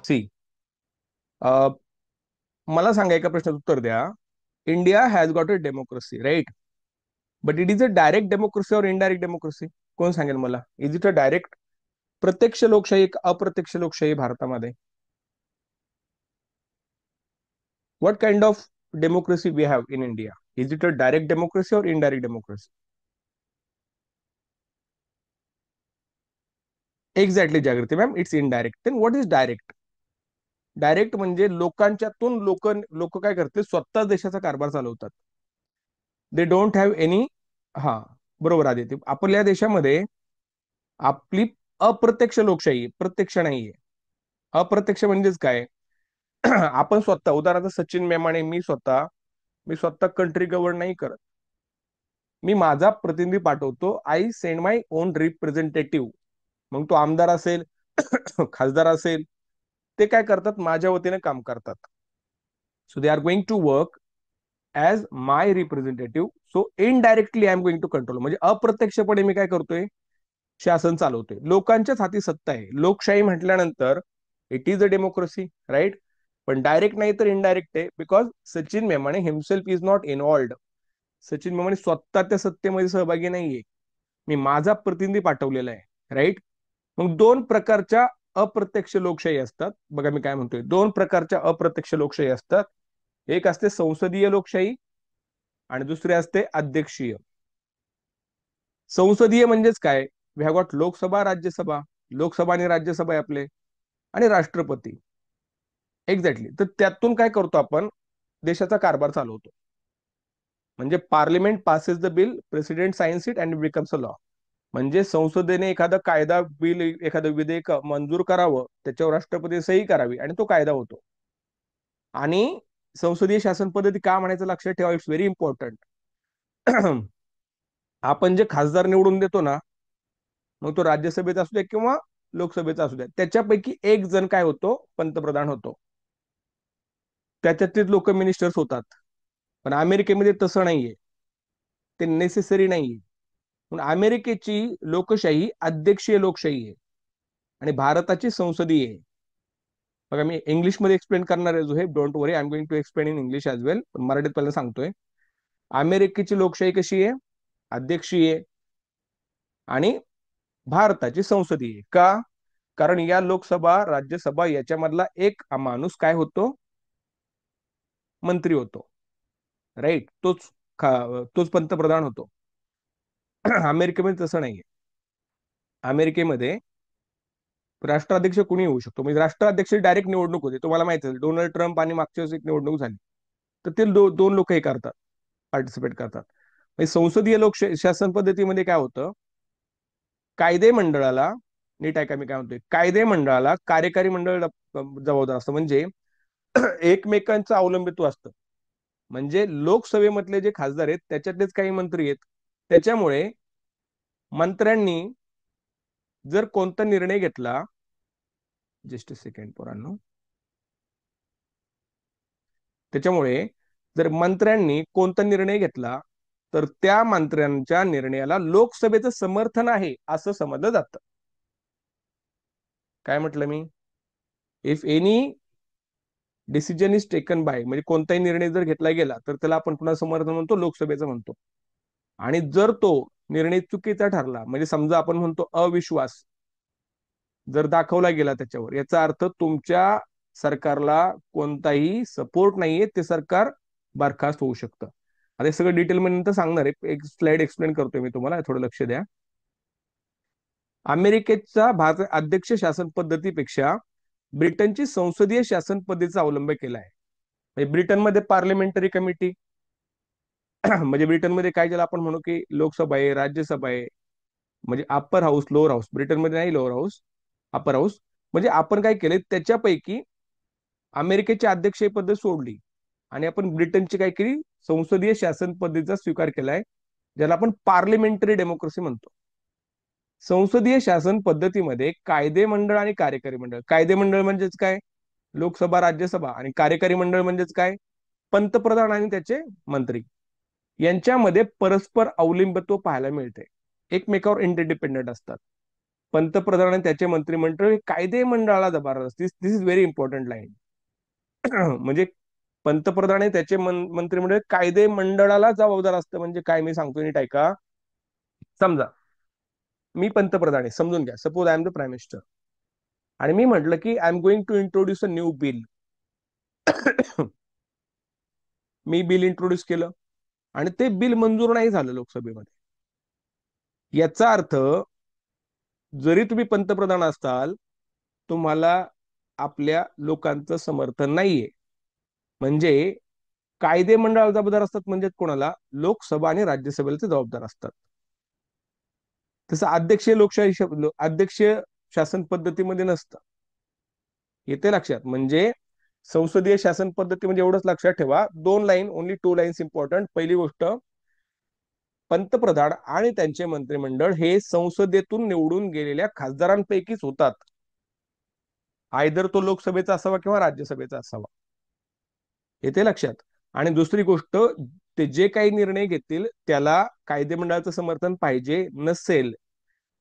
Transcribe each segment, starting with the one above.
C मला सांगा, एका प्रश्नाचं उत्तर द्या. India has got a democracy, right? But it is a direct democracy और इनडायरेक्ट डेमोक्रेसी? कोण सांगेल मला? इज इट अ डायरेक्ट प्रत्यक्ष लोकशाही, एक अप्रत्यक्ष लोकशाही भारतामध्ये? What kind of democracy we have in India? Is it a direct democracy और indirect democracy? Exactly Jagruti ma'am, it's indirect. Then what is direct? Direct म्हणजे लोकांच्यातून लोक लोक काय करते, स्वतः देशाचा कारभार चालवतात. They don't have any. हा, बरोबर आदित्य. आपल्या देशामध्ये आपली अप्रत्यक्ष लोकशाही, प्रत्यक्ष नाहीये. अप्रत्यक्ष म्हणजेच काय? आपण स्वतः, उदाहरणार्थ सचिन मेमाने, मी स्वतः कंट्री गव्हर्न नाही करत. मी माझा प्रतिनिधी पाठवतो. I send my on representative. मग तो आमदार असेल, खासदार असेल, ते काय करतात? माझ्या वतीने काम करतात. So they are going to work as my representative. So indirectly I am going to control. म्हणजे अप्रत्यक्षपणे मी काय करतोय? शासन चालवतोय. लोकांच्याच हाती सत्ता आहे. लोकशाही म्हटल्यानंतर it is a democracy, right? पण डायरेक्ट नाही तर इनडायरेक्ट आहे. Because Sachin Memane himself is not involved. Sachin Memane स्वतः त्या सत्तेमध्ये सहभागी नाहीये. मी माझा प्रतिनिधी पाठवलेला आहे, राईट? मग दोन प्रकारच्या अप्रत्यक्ष लोकशाही असतात. बघा मी काय म्हणतोय, दोन प्रकारच्या अप्रत्यक्ष लोकशाही असतात. एक असते संसदीय लोकशाही आणि दुसरी असते अध्यक्षीय. संसदीय म्हणजेच काय? We have got Lok Sabha, Rajya Sabha. Lok Sabha आणि राज्यसभा आहे आपले, आणि राष्ट्रपती. एक्झॅक्टली. तर त्यातून काय करतो आपण? देशाचा कारभार चालवतो. म्हणजे parliament passes the bill, president signs it and becomes a law. म्हणजे संसदेने एखादा कायदा, बिल, एखादं विधेयक मंजूर करावं, त्याच्यावर राष्ट्रपती सही करावी आणि तो कायदा होतो. आणि संसदीय शासन पद्धती का म्हणायचं लक्षात ठेवा, इट्स व्हेरी इम्पॉर्टंट. आपण जे खासदार निवडून देतो ना, मग तो राज्यसभेचा असू द्या किंवा लोकसभेचा असू द्या, त्याच्यापैकी एक जण काय होतो? पंतप्रधान होतो. त्याच्यातलेच लोक मिनिस्टर्स होतात. पण अमेरिकेमध्ये तसं नाहीये, ते नेसेसरी नाहीये. म्हणून अमेरिकेची लोकशाही अध्यक्षीय लोकशाही आहे आणि भारताची संसदीय आहे. बघा मी इंग्लिशमध्ये एक्सप्लेन करणार आहे, जो हे don't worry, I am going to explain in English as well. पण मराठीत पहिला सांगतोय. अमेरिकेची लोकशाही कशी आहे? अध्यक्षीय. आणि भारताची संसदीय. का? कारण या लोकसभा, राज्यसभा याच्यामधला एक माणूस काय होतो? मंत्री होतो, राईट? तोच पंतप्रधान होतो. अमेरिकेमध्ये तसं नाहीये. अमेरिकेमध्ये राष्ट्राध्यक्ष कुणी होऊ शकतो. म्हणजे राष्ट्राध्यक्ष डायरेक्ट निवडणूक होते. तुम्हाला माहिती आहे, डोनाल्ड ट्रम्प आणि मागच्या वेळेस एक निवडणूक झाली, तर ते दोन लोक हे करतात, पार्टिसिपेट करतात. म्हणजे संसदीय शासन पद्धतीमध्ये काय होतं? कायदे मंडळाला, नीट ऐका मी काय म्हणतोय, कायदे मंडळाला कार्यकारी मंडळ जबाबदार असतं. म्हणजे एकमेकांचं अवलंबित्व असतं. म्हणजे लोकसभेमधले जे खासदार आहेत त्याच्यातलेच काही मंत्री आहेत. त्याच्यामुळे मंत्र्यांनी जर कोणता निर्णय घेतला, जस्ट अ सेकंड पोरांनो, त्याच्यामुळे जर मंत्र्यांनी कोणता निर्णय घेतला, तर त्या मंत्र्यांच्या निर्णयाला लोकसभेचं समर्थन आहे असं समजलं जातं. काय म्हटलं मी? If any decision is taken by, म्हणजे कोणताही निर्णय जर घेतला गेला, तर त्याला आपण पुन्हा समर्थन म्हणतो? लोकसभेचं म्हणतो. आणि जर तो निर्णय चुकीचा ठरला, म्हणजे समजा आपण म्हणतो अविश्वास जर दाखवला गेला त्याच्यावर, याचा अर्थ तुमच्या सरकारला कोणताही सपोर्ट नाहीये, ते सरकार बरखास्त होऊ शकतं. आता हे सगळं डिटेल मध्ये नंतर सांगणार आहे. एक स्लाइड एक्सप्लेन करतोय मी तुम्हाला, थोडं लक्ष द्या. अमेरिकेचा भारत अध्यक्ष शासन पद्धतीपेक्षा ब्रिटनची संसदीय शासन पद्धतीचा अवलंब केला आहे. म्हणजे ब्रिटनमध्ये पार्लिमेंटरी कमिटी, म्हणजे ब्रिटनमध्ये काय, ज्याला आपण म्हणू की लोकसभा आहे, राज्यसभा आहे. म्हणजे अप्पर हाऊस, लोअर हाऊस. ब्रिटनमध्ये नाही लोअर हाऊस, अप्पर हाऊस. म्हणजे आपण काय केले, त्याच्यापैकी अमेरिकेची अध्यक्षीय पद्धत सोडली आणि आपण ब्रिटनची काय केली, संसदीय शासन पद्धतीचा स्वीकार केलाय, ज्याला आपण पार्लिमेंटरी डेमोक्रेसी म्हणतो. संसदीय शासन पद्धतीमध्ये कायदे मंडळ आणि कार्यकारी मंडळ. कायदे मंडळ म्हणजेच काय? लोकसभा, राज्यसभा. आणि कार्यकारी मंडळ म्हणजेच काय? पंतप्रधान आणि त्याचे मंत्री. यांच्यामध्ये परस्पर अवलंबित्व पाहायला मिळते, एकमेकावर इंटरडिपेंडंट असतात. पंतप्रधान आणि त्याचे मंत्रिमंडळ हे कायदे मंडळाला जबाबदार असते. दिस इज व्हेरी इम्पॉर्टंट लाईन. म्हणजे पंतप्रधान आणि त्याचे मंत्रिमंडळ कायदे मंडळाला जबाबदार असतं. म्हणजे काय मी सांगतो नीट ऐका. समजा मी पंतप्रधान आहे, समजून घ्या. Suppose I am the prime minister, आणि मी म्हटलं की I am going to introduce a new bill. मी बिल इंट्रोड्यूस केलं आणि ते बिल मंजूर नाही झालं लोकसभेमध्ये. याचा अर्थ जरी तुम्ही पंतप्रधान असाल, तुम्हाला आपल्या लोकांचं समर्थन नाहीये. म्हणजे कायदे मंडळाला जबाबदार असतात, म्हणजे कोणाला? लोकसभा आणि राज्यसभेला ते जबाबदार असतात. तसं अध्यक्षीय लोकशाही अध्यक्षीय शासन पद्धतीमध्ये नसतं. येते लक्षात? म्हणजे संसदीय शासन पद्धती म्हणजे एवढंच लक्षात ठेवा, 2 लाईन, ओनली 2 लाईन्स इम्पॉर्टंट. पहिली गोष्ट, पंतप्रधान आणि त्यांचे मंत्रिमंडळ हे संसदेतून निवडून गेलेल्या खासदारांपैकीच होतात. आयदर तो लोकसभेचा असावा किंवा राज्यसभेचा असावा. येते लक्षात? आणि दुसरी गोष्ट, ते जे काही निर्णय घेतील त्याला कायदे मंडळाचं समर्थन पाहिजे. नसेल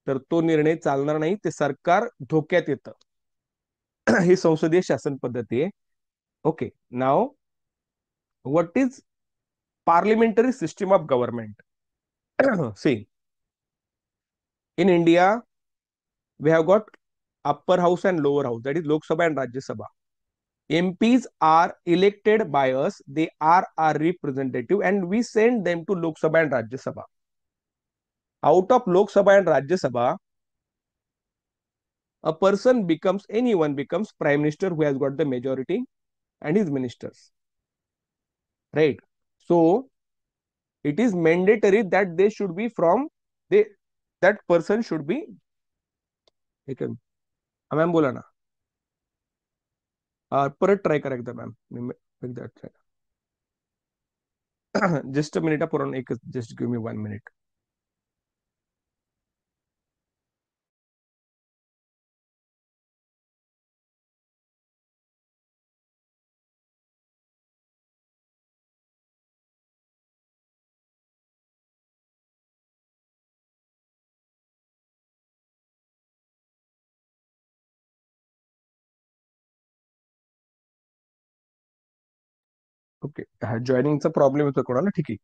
तर तो निर्णय चालणार नाही, ते सरकार धोक्यात येतं. ही संसदीय शासन पद्धती आहे. Okay, now what is parliamentary system of government? See, in India we have got upper house and lower house, that is Lok Sabha and Rajya Sabha. MPs are elected by us, they are our representative, and we send them to Lok Sabha and Rajya Sabha. Out of Lok Sabha and Rajya Sabha, a person becomes, anyone becomes prime minister who has got the majority and his ministers, right? So it is mandatory that they should be from, they, that person should be, ma'am बोला ना. परत try करा एकदा ma'am. एकदा try. Just a minute, पुरण एक, just give me 1 minute. Okay, हा जॉईनिंगचा problem येतो कोणाला? ठीक आहे.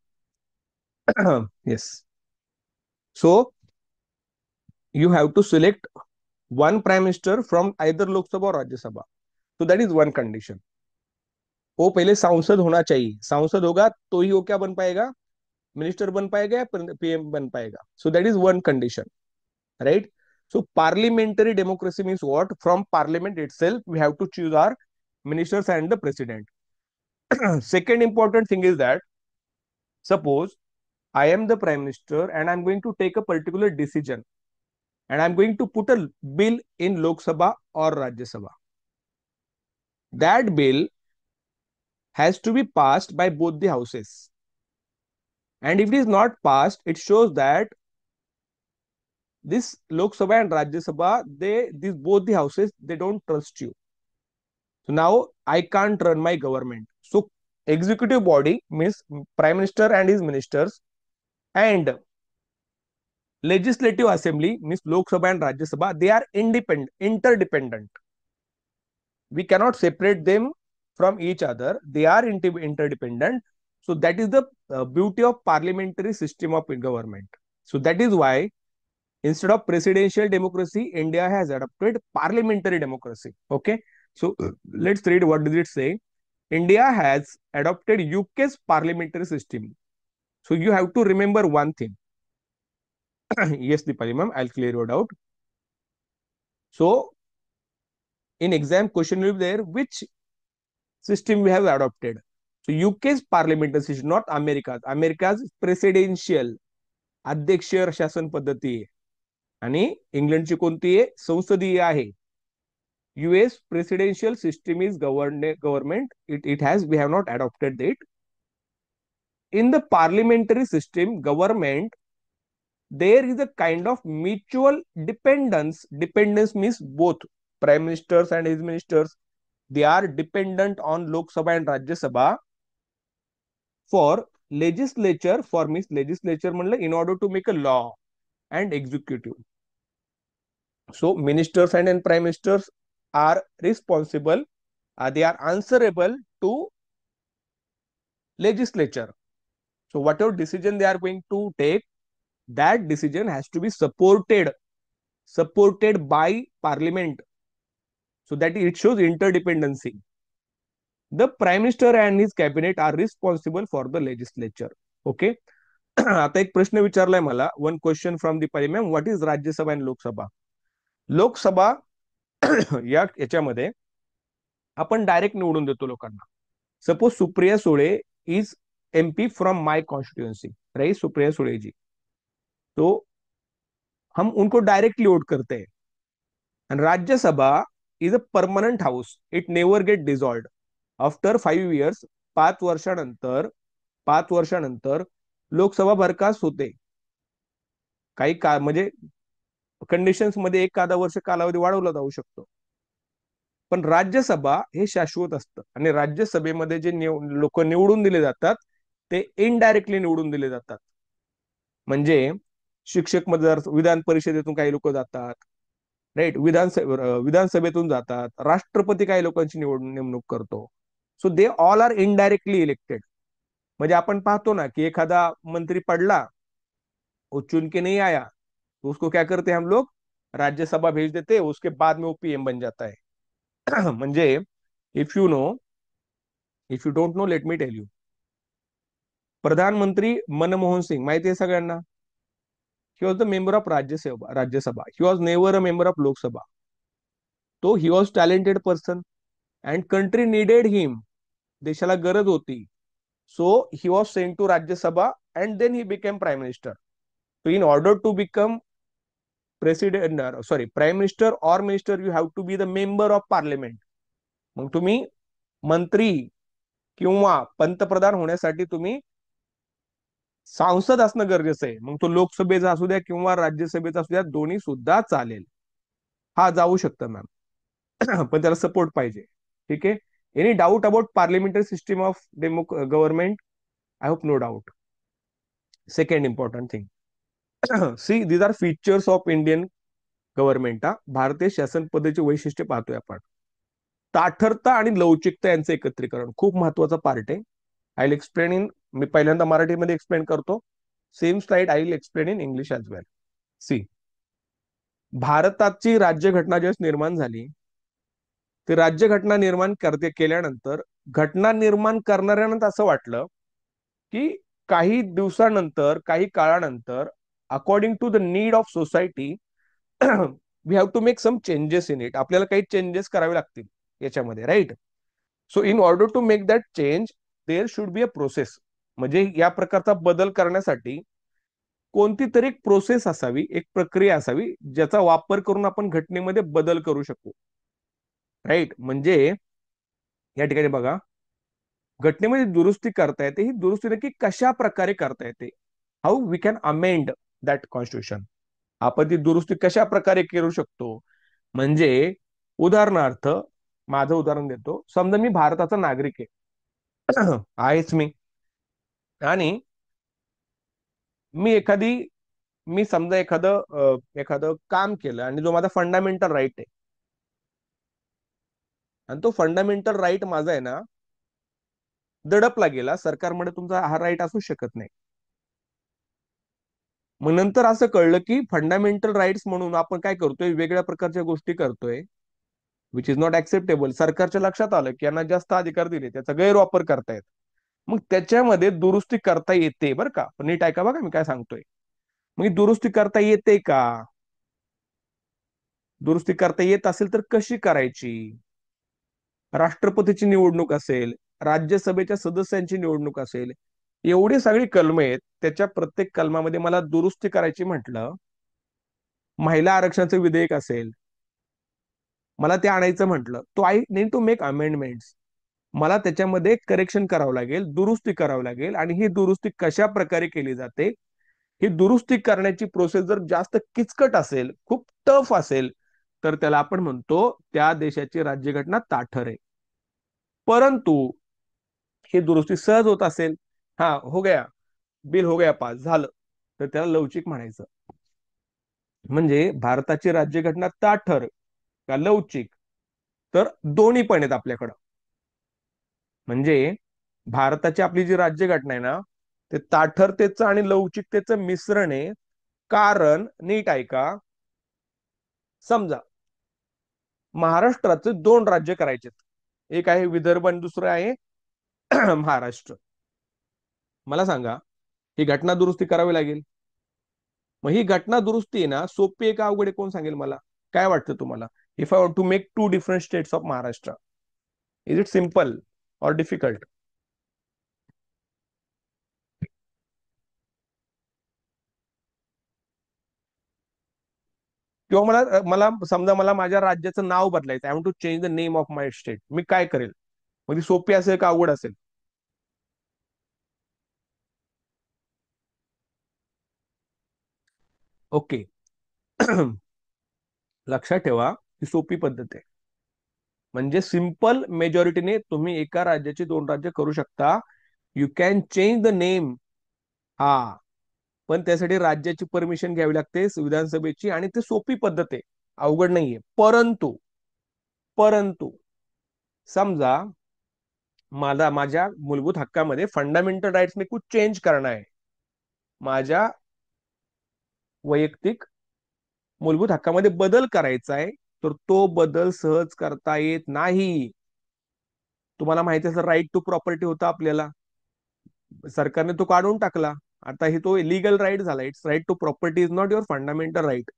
Yes. So you have to select one prime minister from either Lok Sabha or Rajya Sabha. So that is one condition. वो पहले सांसद होना चाहिए. सांसद होगा तो ही वो क्या बन पाएगा? मिनिस्टर बन पाएगा या पीएम बन पाएगा. So that is one condition, right? So parliamentary democracy means what? From parliament itself we have to choose our ministers and the president. Second important thing is that suppose I am the prime minister and I'm going to take a particular decision, and I'm going to put a bill in Lok Sabha or Rajya Sabha. That bill has to be passed by both the houses. And if it is not passed, it shows that this Lok Sabha and Rajya Sabha, these both the houses, they don't trust you. So now I can't run my government. So executive body means Prime Minister and his ministers, and legislative assembly means Lok Sabha and Rajya Sabha, they are interdependent. We cannot separate them from each other. They are interdependent. So that is the beauty of parliamentary system of government. So that is why instead of presidential democracy, India has adopted parliamentary democracy. Okay. So let's read what does it say. India has adopted UK's parliamentary system. So you have to remember one thing. Yes, Deepali ma'am, I'll clear your doubt. So in exam question will be there, which system we have adopted. So UK's parliamentary system, not America's. America's presidential अध्यक्षीय शासन पद्धती आहे, आणि इंग्लंडची कोणती आहे? संसदीय आहे. US presidential system is government. It has, we have not adopted it. In the parliamentary system, government, there is a kind of mutual dependence. Dependence means both prime ministers and his ministers, they are dependent on Lok Sabha and Rajya Sabha for legislature, for means legislature म्हणलं in order to make a law and executive. So ministers and prime ministers are responsible, they are answerable to legislature. So whatever decision they are going to take, that decision has to be supported by parliament, so that it shows interdependency. The prime minister and his cabinet are responsible for the legislature. Okay. आता एक प्रश्न विचारलाय मला, one question from Deepali ma'am, what is Rajya Sabha आणि लोकसभा. लोकसभा याच्यामध्ये आपण direct निवडून देतो लोकांना. Suppose Supriya Sule is MP from my constituency, right, Supriya Sule ji, तो हम उनको डायरेक्टली वोट करते हैं. And Rajya Sabha is a permanent house. It never get dissolved. After 5 years, 5 वर्षानंतर 5 वर्षानंतर लोकसभा बरखास्त होते. काही का म्हणजे कंडिशन्स मध्ये एखादा वर्ष कालावधी वाढवला जाऊ शकतो. पण राज्यसभा हे शाश्वत असतं, आणि राज्यसभेमध्ये जे लोक निवडून दिले जातात ते इनडायरेक्टली निवडून दिले जातात. म्हणजे शिक्षक मतदार विधान परिषदेतून काही लोक जातात, राईट, विधानसभेतून जातात, राष्ट्रपती काही लोकांची नेमणूक करतो. So they all are indirectly elected. म्हणजे आपण पाहतो ना की एखादा मंत्री पडला, वो चुन के नहीं आया, तो उसको क्या करते हैं हम लोग, राज्यसभा भेज देते हैं, उसके बाद में वो पीएम बन जाता है. म्हणजे if you know, if you don't know, let me tell you. प्रधानमंत्री मनमोहन सिंग माहिती आहे सगळ्यांना. He was the member of Rajya Sabha. He was never a member of Lok Sabha. तो he was talented person and country needed him. देशाला गरज होती. So he was sent to Rajya Sabha and then he became prime minister. So in order to become prime minister or minister, you have to be the member of parliament. मग तुम्ही मंत्री किंवा पंतप्रधान होण्यासाठी तुम्ही सांसद असणं गरजेचं आहे. मग तो लोकसभेचा असू द्या किंवा राज्यसभेचा असू द्या, दोन्ही सुद्धा चालेल. हा जाऊ शकतं मॅम. पण त्याला सपोर्ट पाहिजे. ठीक आहे. Any doubt about parliamentary system of government? I hope no doubt. Second important thing, see these are features of Indian government. भारतीय शासन पद्धतीचे वैशिष्ट्य पाहतोय आपण. ताठरता आणि लवचिकता यांचं एकत्रीकरण खूप महत्वाचा पार्ट आहे. आय विल एक्सप्लेन इन, मी पहिल्यांदा मराठीमध्ये एक्सप्लेन करतो. Same slide I will explain in English as well. See, भारताची राज्यघटना ज्यावेळेस निर्माण झाली, ते राज्यघटना निर्माण केल्यानंतर घटना निर्माण करणाऱ्यांना असं वाटलं की काही दिवसानंतर, काही काळानंतर, according to the need of society, we have to make some changes in it. आपल्याला काही चेंजेस करावे लागतील याच्यामध्ये, right. So in order to make that change, there should be a process. म्हणजे या प्रकारचा बदल करण्यासाठी कोणती तरी एक प्रोसेस असावी, एक प्रक्रिया असावी, ज्याचा वापर करून आपण घटनेमध्ये बदल करू शकू, राईट. म्हणजे या ठिकाणी बघा, घटनेमध्ये दुरुस्ती करता येते. ही दुरुस्ती नक्की कशा प्रकारे करता येते? How we can amend that constitution. आपण ती दुरुस्ती कशा प्रकारे करू शकतो? म्हणजे उदाहरणार्थ, माझं उदाहरण देतो. समजा मी भारताचा नागरिक आहे, आहेच मी, आणि मी मी समजा एखादं काम केलं, आणि जो माझा फंडामेंटल राईट आहे, आणि तो फंडामेंटल राईट माझा आहे ना दडपला गेला, सरकारमध्ये तुमचा हा राईट असू शकत नाही. मग नंतर असं कळलं की फंडामेंटल राईट्स म्हणून आपण काय करतोय, वेगळ्या प्रकारच्या गोष्टी करतोय, विच इज नॉट ऍक्सेप्टेबल. सरकारच्या लक्षात आलं की यांना जास्त अधिकार दिले, त्याचा गैरवापर करतायत. मग त्याच्यामध्ये दुरुस्ती करता येते, बरं का. पण नीट ऐका बघा मी काय सांगतोय. मग ही दुरुस्ती करता येते का? दुरुस्ती करता येत असेल तर कशी करायची? राष्ट्रपतीची निवडणूक असेल, राज्यसभेच्या सदस्यांची निवडणूक असेल, एवढी सगळी कलम आहेत. त्याच्या प्रत्येक कलमामध्ये मला दुरुस्ती करायची म्हटलं, महिला आरक्षणाचं विधेयक असेल, मला ते आणायचं म्हटलं, तो I need to make amendments. मला त्याच्यामध्ये करेक्शन करावं लागेल, दुरुस्ती करावं लागेल. आणि ही दुरुस्ती कशा प्रकारे केली जाते, ही दुरुस्ती करण्याची प्रोसेस जर जास्त किचकट असेल, खूप टफ असेल, तर त्याला आपण म्हणतो त्या देशाची राज्यघटना ताठर आहे. परंतु ही दुरुस्ती सहज होत असेल, हा हो गया, बिल हो गया पास, झालं, तर त्याला लवचिक म्हणायचं. म्हणजे भारताची राज्यघटना ताठर का लवचिक, तर दोन्ही पण आहेत आपल्याकडं. म्हणजे भारताची आपली जी राज्यघटना आहे ना, ते ताठरतेचं आणि लवचिकतेचं मिश्रण आहे. कारण नीट ऐका, समजा महाराष्ट्राचे दोन राज्य करायचे, एक आहे विदर्भ आणि दुसरं आहे महाराष्ट्र. मला सांगा, ही घटना दुरुस्ती करावी लागेल. मग ही घटना दुरुस्ती आहे ना, सोपी आहे का अवघड आहे, कोण सांगेल मला? काय वाटतं तुम्हाला? If I want to make two different states of Maharashtra, is it simple or difficult? किंवा मला मला समजा मला माझ्या राज्याचं नाव बदलायचं, I want to change the name of my state, मी काय करेल? मग ती सोपी असेल का अवघड असेल? ओके. लक्षात ठेवा, ही सोपी पद्धत आहे. म्हणजे सिंपल मेजॉरिटीने तुम्ही एका राज्याची दोन राज्य करू शकता. You can change the name. हा, पण त्यासाठी राज्याची परमिशन घ्यावी लागते विधानसभेची, आणि ती सोपी पद्धत आहे, अवघड नाहीये. परंतु परंतु समजा मला माझ्या मूलभूत हक्कामध्ये फंडामेंटल राइट्स में कुछ चेंज करना है, माझ्या वैयक्तिक मूलभूत हक्कामध्ये बदल करायचा आहे, तर तो बदल सहज करता येत नाही. तुम्हाला माहिती असेल, राईट टू प्रॉपर्टी होता आपल्याला, सरकारने तो काढून टाकला. आता हे तो लीगल राइट झाला. It's right to property is not your fundamental right.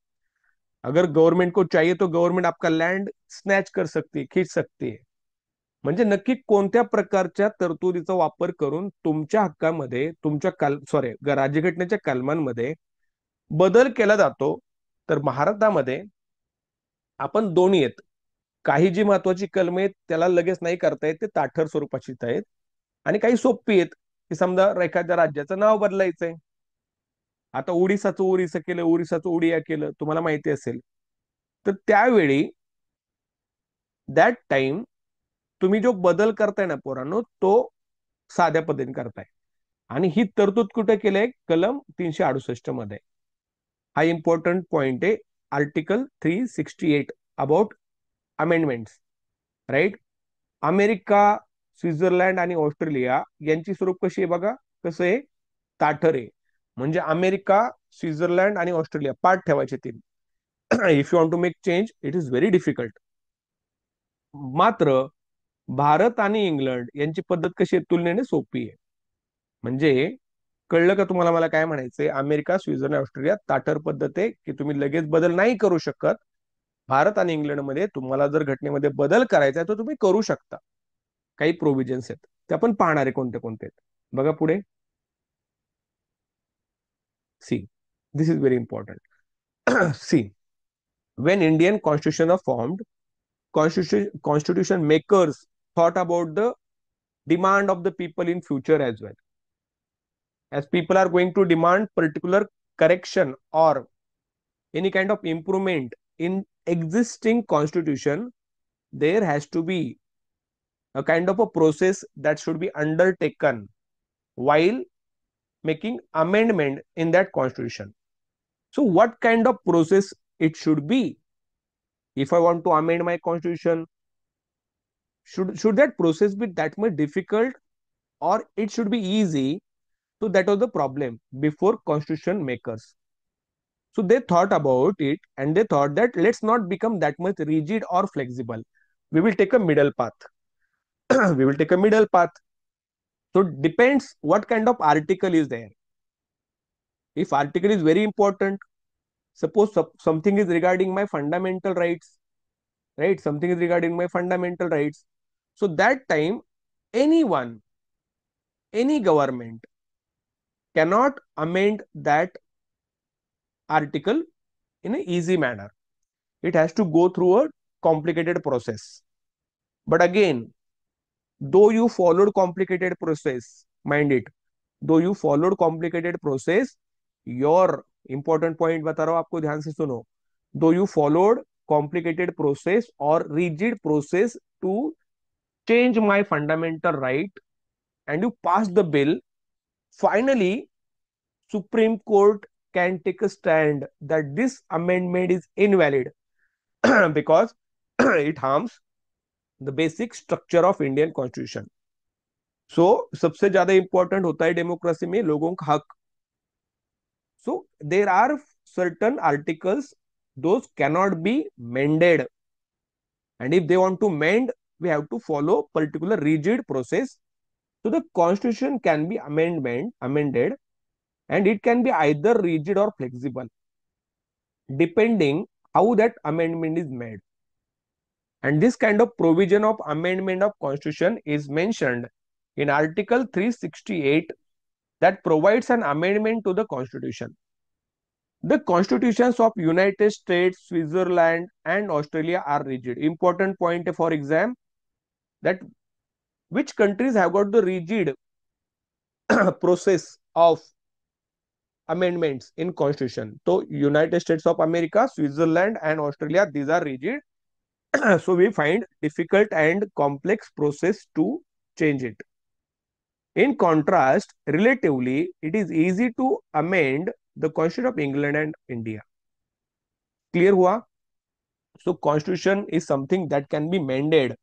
अगर गवर्नमेंट को चाहिए तो गवर्नमेंट आपका लैंड स्नॅच कर सकती है, खींच सकती है. म्हणजे नक्की कोणत्या प्रकारच्या तरतुदीचा वापर करून तुमच्या हक्कामध्ये, तुमच्या सॉरी राज्यघटनेच्या कलमांमध्ये बदल केला जातो. तर भारतामध्ये आपण दोन्ही आहेत. काही जी महत्वाची कलम आहेत त्याला लगेच नाही करता येत, ते ताठर स्वरूपाची आहेत. आणि काही सोपी आहेत, की समजा एखाद्या राज्याचं नाव बदलायचंय. आता ओरिसाचं केलं, ओरिसाचं उडिया केलं, तुम्हाला माहिती असेल. तर त्यावेळी दॅट टाइम तुम्ही जो बदल करताय ना पोरांनो, तो साध्या पद्धतीने करताय. आणि ही तरतूद कुठे केलंय? कलम 368 मध्ये. हा इम्पॉर्टंट पॉइंट आहे. Article 368 about amendments. Right. America, Switzerland आणि ऑस्ट्रेलिया यांची स्वरूप कशी आहे बघा, कसं आहे? ताठर आहे. म्हणजे अमेरिका, स्वित्झर्लंड आणि ऑस्ट्रेलिया पाठ ठेवायचे तीन. If you want to make change, it is very difficult. मात्र भारत आणि इंग्लंड यांची पद्धत कशी आहे? तुलनेने सोपी आहे. म्हणजे कळलं का तुम्हाला मला काय म्हणायचंय? अमेरिका, स्वित्झर्लंड, ऑस्ट्रेलिया ताठर पद्धत आहे, की तुम्ही लगेच बदल नाही करू शकत. भारत आणि इंग्लंडमध्ये तुम्हाला जर घटनेमध्ये बदल करायचा आहे तर तुम्ही करू शकता. काही प्रोव्हिजन्स आहेत, ते आपण पाहणार आहे कोणते कोणते आहेत. बघा पुढे. See, this is very important. See, when Indian constitution was formed, constitution makers thought about the demand of the people in future as well. As people are going to demand particular correction or any kind of improvement in existing constitution, there has to be a kind of a process that should be undertaken while making amendment in that constitution. So what kind of process it should be? If I want to amend my constitution, should that process be that much difficult, or it should be easy? So that was the problem before constitution makers. So they thought about it and they thought that let's not become that much rigid or flexible. We will take a middle path. We will take a middle path. So depends what kind of article is there. If article is very important, suppose something is regarding my fundamental rights, right? Something is regarding my fundamental rights. So that time, anyone, any government cannot amend that article in an easy manner. It has to go through a complicated process. But again, though you followed complicated process, mind it, though you followed complicated process, your important point बता रहा हूं आपको, ध्यान से सुनो. Though you followed complicated process or rigid process to change my fundamental right and you passed the bill, finally Supreme Court can take a stand that this amendment is invalid because it harms the basic structure of Indian Constitution. So सबसे ज्यादा important होता है democracy में लोगों का हक. So there are certain articles those cannot be mended, and if they want to mend, we have to follow particular rigid process. So the constitution can be amended, and it can be either rigid or flexible depending how that amendment is made. And this kind of provision of amendment of constitution is mentioned in article 368 that provides an amendment to the constitution. The constitutions of United States, Switzerland and Australia are rigid. Important point for exam, that which countries have got the rigid process of amendments in constitution. So United States of America, Switzerland and Australia, these are rigid. So we find difficult and complex process to change it. In contrast, relatively, it is easy to amend the Constitution of England and India. Clear हुआ? So constitution is something that can be mended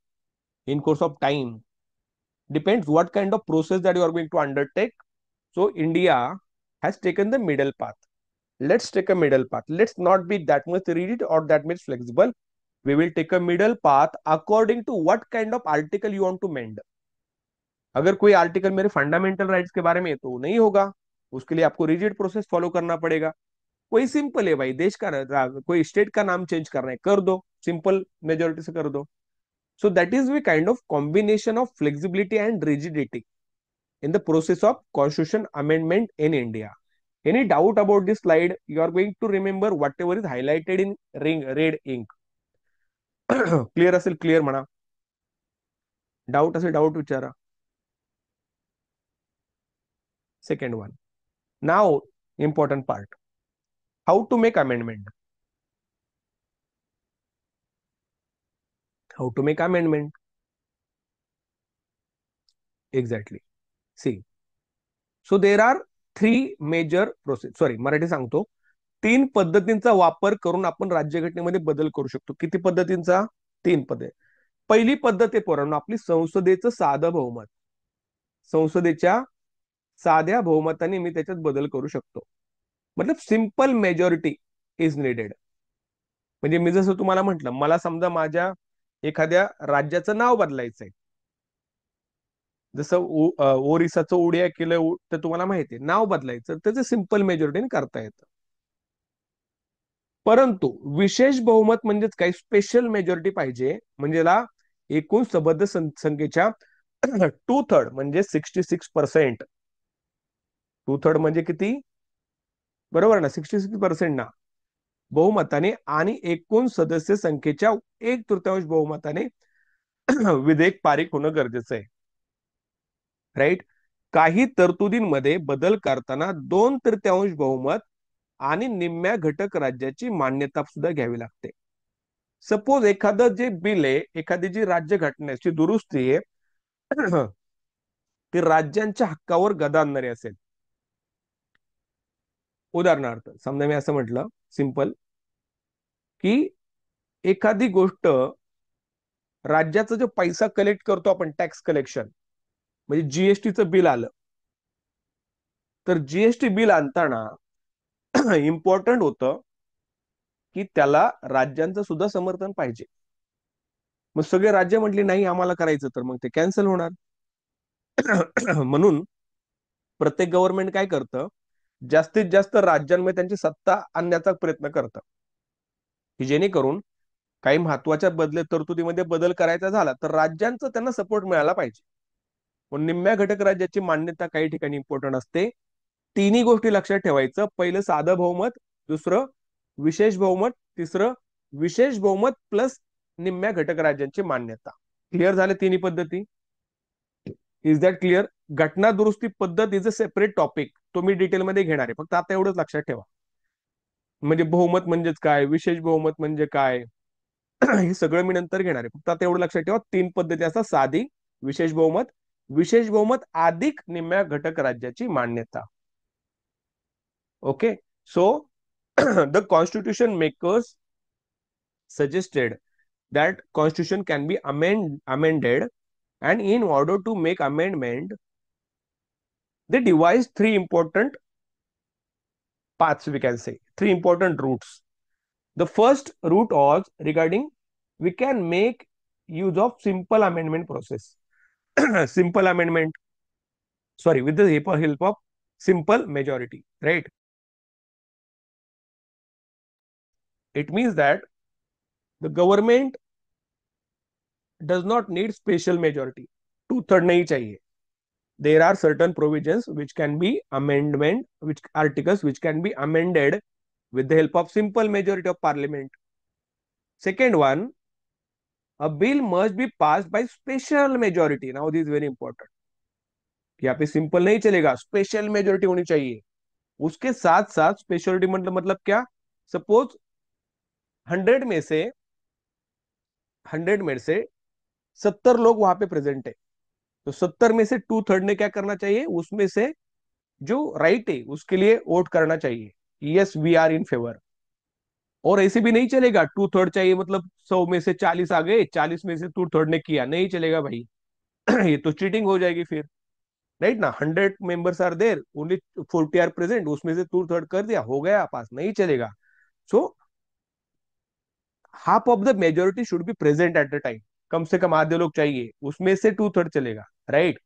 in course of time. Depends what kind of process that you are going to undertake. So India has taken the middle path. Let's take a middle path. Let's not be that much rigid or that much flexible. We will take a middle path according to what kind of article you want to mend. अगर कोई article मेरे fundamental rights के बारे में है तो नहीं होगा, उसके लिए आपको रिजिड प्रोसेस फॉलो करना पड़ेगा. कोई सिंपल है भाई, देश का कोई स्टेट का नाम चेंज करना है, कर दो, सिंपल मेजोरिटी से कर दो. So that is the kind of combination of flexibility and rigidity in the process of constitution amendment in India. Any doubt about this slide? You are going to remember whatever is highlighted in red ink. Clear असेल? Clear म्हणा. Doubt असेल doubt विचारा. Second one. Now important part. How to make amendment? How to make amendment? Exactly. See. So there are three major process. Sorry, Marathi सांगतो. 3 पद्धतींचा वापर करून आपण राज्यघटनेमध्ये बदल करू शकतो. किती पद्धतींचा? 3 पद्धती. पहिली पद्धत आहे पोरांनो आपली संसदेचं साधं बहुमत. संसदेच्या साध्या बहुमताने मी त्याच्यात बदल करू शकतो. मतलब सिंपल मेजॉरिटी इज नीडेड. म्हणजे मी जसं तुम्हाला म्हटलं, मला समजा माझ्या एखाद्या राज्याचं नाव बदलायचंय, जसं ओरिसाचं ओडिया केलं तर तुम्हाला माहिती आहे, नाव बदलायचं त्याचं सिंपल मेजॉरिटीने करता येतं. परंतु विशेष बहुमत म्हणजेच काही स्पेशल मेजॉरिटी पाहिजे, म्हणजे एकूण सभद्य संख्येच्या 2/3 म्हणजे 66%. 2/3 म्हणजे किती? बरोबर ना, 66% ना, बहुमताने आणि एकूण सदस्य संख्येच्या 1/3 बहुमताने विधेयक पारित होणं गरजेचं आहे. राईट. काही तरतुदींमध्ये बदल करताना 2/3 बहुमत आणि निम्म्या घटक राज्याची मान्यता सुद्धा घ्यावी लागते. सपोज एखादं जे बिल आहे, एखादी जी राज्य घटनेची दुरुस्ती आहे, ती राज्यांच्या हक्कावर गदा आणणारी असेल. उदाहरणार्थ समजा मी असं म्हटलं सिंपल की एखादी गोष्ट राज्याचा जो पैसा कलेक्ट करतो आपण, टॅक्स कलेक्शन, म्हणजे जीएसटीचं बिल आलं, तर जीएसटी बिल आणताना इम्पॉर्टंट होतं की त्याला राज्यांचं सुद्धा समर्थन पाहिजे. मग सगळे राज्य म्हटले नाही आम्हाला करायचं, तर मग ते कॅन्सल होणार. म्हणून प्रत्येक गव्हर्नमेंट काय करतं, जास्तीत जास्त राज्यांमध्ये त्यांची सत्ता आणण्याचा प्रयत्न करतं, की जेणेकरून काही महत्वाच्या तरतुदीमध्ये बदल करायचा झाला तर राज्यांचा त्यांना सपोर्ट मिळाला पाहिजे. पण निम्म्या घटक राज्याची मान्यता काही ठिकाणी इम्पॉर्टंट असते. तिन्ही गोष्टी लक्षात ठेवायचं. पहिलं साधं बहुमत, दुसरं विशेष बहुमत, तिसरं विशेष बहुमत प्लस निम्म्या घटक राज्यांची मान्यता. क्लिअर झाले तिन्ही पद्धती? Is that clear? घटना दुरुस्ती पद्धत इज अ सेपरेट टॉपिक, तो मी डिटेलमध्ये घेणार आहे. फक्त आता एवढंच लक्षात ठेवा, म्हणजे बहुमत म्हणजेच काय, विशेष बहुमत म्हणजे काय, हे सगळं मी नंतर घेणार आहे. फक्त आता एवढं लक्षात ठेवा, 3 पद्धती असतात: साधी, विशेष बहुमत, विशेष बहुमत अधिक निम्म्या घटक राज्याची मान्यता. Okay. So the constitution makers suggested that constitution can be amended, and in order to make amendment, they devised three important paths, we can say three important routes. The first route was regarding we can make use of simple amendment process. Simple amendment, sorry, with the help of simple majority, right? It means that the government does not need special majority, two third nahi chahiye. There are certain provisions which can be amendment, which articles which can be amended with the help of simple majority of parliament. Second one, a bill must be passed by special majority. Now this is very important. यहाँ पे simple नहीं चलेगा, special majority होनी चाहिए. उसके साथ साथ speciality मतलब क्या? सपोज 100 में से 70 लोग वहां पे प्रेजेंट है, तो 70 में से टू थर्ड ने क्या करना चाहिए, उसमें से जो राइट है उसके लिए वोट करना चाहिए, yes we are in favour. और ऐसे भी नहीं चलेगा, टू थर्ड चाहिए मतलब 100 में से 40 आ गए, 40 में से टू थर्ड ने किया, नहीं चलेगा भाई. ये तो चीटिंग हो जाएगी फिर, राइट ना. 100 members are there, only 40 are present, उसमें से टू थर्ड कर दिया, हो गया पास, नहीं चलेगा. So half of the majority should be present at the time. कम से कम आधे लोग चाहिए, उसमें से टू थर्ड चलेगा, right.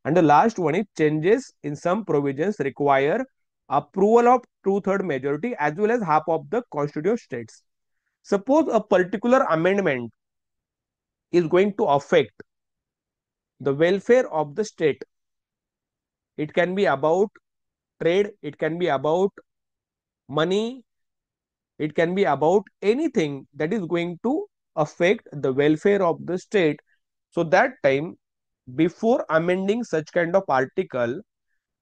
And the last one is changes in some provisions require approval of two-third majority as well as half of the constituent states. Suppose a particular amendment is going to affect the welfare of the state. It can be about trade, it can be about money, it can be about anything that is going to affect the welfare of the state. So that time, before amending such kind of article,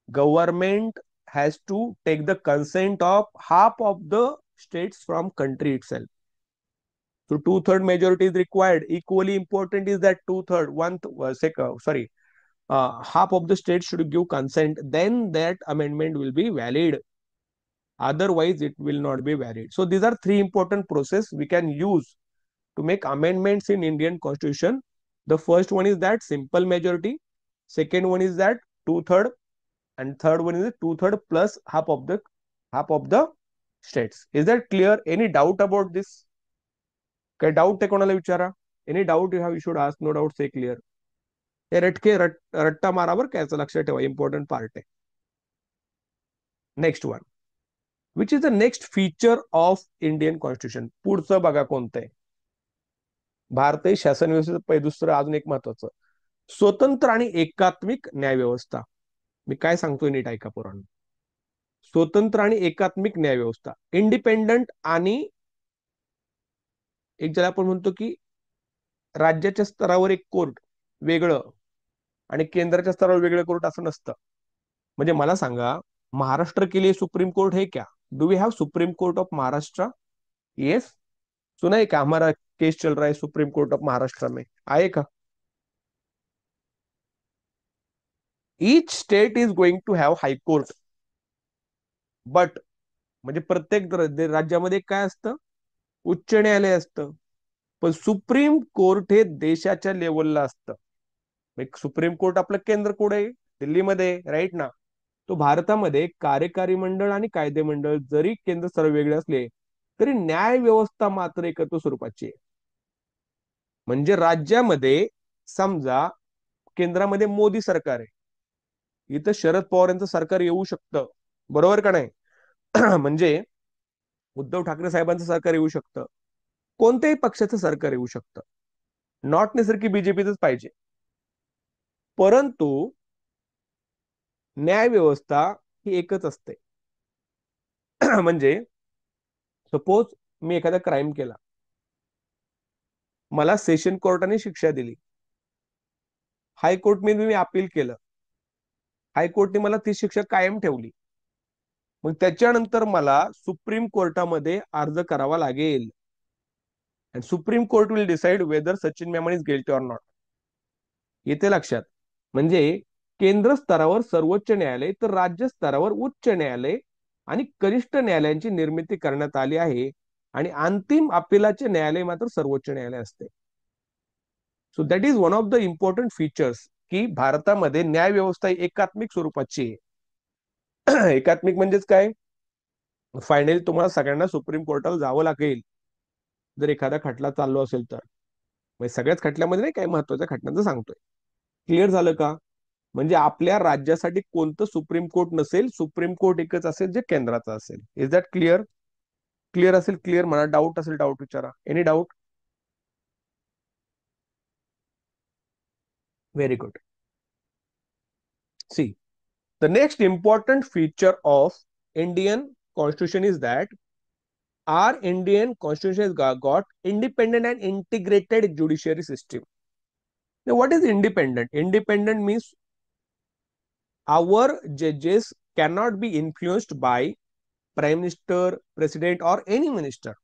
government has to take the consent of half of the states from country itself. So two-third majority is required. Equally important is that two-third, half of the states should give consent. Then that amendment will be valid. Otherwise, it will not be valid. So these are three important processes we can use to make amendments in Indian Constitution. The first one is that simple majority. Second one is that two-third, and third one is two-third plus half of the states. Is that clear? Any doubt about this? काय doubt आहे कोणाला विचारा. Any doubt you have you should ask, no doubt say clear. हे रट्टा मारावर काय, याचं लक्षात ठेवा, इम्पॉर्टंट पार्ट आहे. Next one, which is the next feature of Indian constitution. पुढचं बघा कोणतं आहे. भारतीय शासन व्यवस्थेचं दुसरं अजून एक महत्वाचं, स्वतंत्र आणि एकात्मिक न्याय व्यवस्था. मी काय सांगतोय नीट ऐका पुराण. स्वतंत्र आणि एकात्मिक न्याय व्यवस्था, इंडिपेंडंट आणि एक ज्याला आपण म्हणतो की राज्याच्या स्तरावर एक कोर्ट वेगळं आणि केंद्राच्या स्तरावर वेगळं कोर्ट असं नसतं. म्हणजे मला सांगा, महाराष्ट्र के लिए सुप्रीम कोर्ट है क्या? Do we have supreme court of Maharashtra? Yes, सुना है क्या? हमारा केस चल रहा है सुप्रीम कोर्ट ऑफ महाराष्ट्र में, आए का? Each state is going to have high court, but म्हणजे प्रत्येक राज्यामध्ये काय असतं, उच्च न्यायालय असतं. पण सुप्रीम कोर्ट हे देशाच्या लेवलला असतं. एक सुप्रीम कोर्ट आपलं केंद्र कुठे आहे? दिल्लीमध्ये, राईट ना. तो भारतामध्ये कार्यकारी मंडळ आणि कायदे मंडळ जरी केंद्र सर्व वेगळे असले तरी न्याय व्यवस्था मात्र एकत्र स्वरूपाची आहे. म्हणजे राज्यामध्ये समजा केंद्रामध्ये मोदी सरकार आहे, इथं शरद पवार यांचं सरकार येऊ शकतं, बरोबर का नाही? म्हणजे उद्धव ठाकरे साहेबांचं सरकार येऊ शकतं, कोणत्याही पक्षाचं सरकार येऊ शकतं, नॉट नेसर की बीजेपीच पाहिजे. परंतु न्याय व्यवस्था ही एकच असते. म्हणजे सपोज मी एखादा क्राईम केला, मला सेशन कोर्टाने शिक्षा दिली, हायकोर्टने मी अपील केलं, हायकोर्टने मला ती शिक्षा कायम ठेवली. मग त्याच्यानंतर मला सुप्रीम कोर्टामध्ये अर्ज करावा लागेल. and Supreme Court will decide whether Sachin Memon is guilty or not. येते लक्षात. म्हणजे केंद्र स्तरावर सर्वोच्च न्यायालय तर राज्य स्तरावर उच्च न्यायालय आणि कनिष्ठ न्यायालयांची निर्मिती करण्यात आली आहे आणि अंतिम अपिलाचे न्यायालय मात्र सर्वोच्च न्यायालय असते. So that is one of the important features की भारतामध्ये न्याय व्यवस्था ही एकात्मिक स्वरूपाची आहे. एकात्मिक म्हणजेच काय, फायनली तुम्हाला सगळ्यांना सुप्रीम कोर्टाला जावं लागेल जर एखादा खटला चाललो असेल तर. म्हणजे सगळ्याच खटल्यामध्ये नाही, काही महत्वाच्या खटल्यांचं सांगतोय. क्लिअर झालं का? म्हणजे आपल्या राज्यासाठी कोणतं सुप्रीम कोर्ट नसेल, सुप्रीम कोर्ट एकच असेल जे केंद्राचं असेल. Is that clear? क्लिअर असेल क्लिअर म्हणा, डाऊट असेल डाऊट विचारा. Any doubt? Very good. See, the next important feature of Indian constitution is that our Indian constitution has got independent and integrated judiciary system. Now what is independent? Independent means our judges cannot be influenced by prime minister, president or any minister.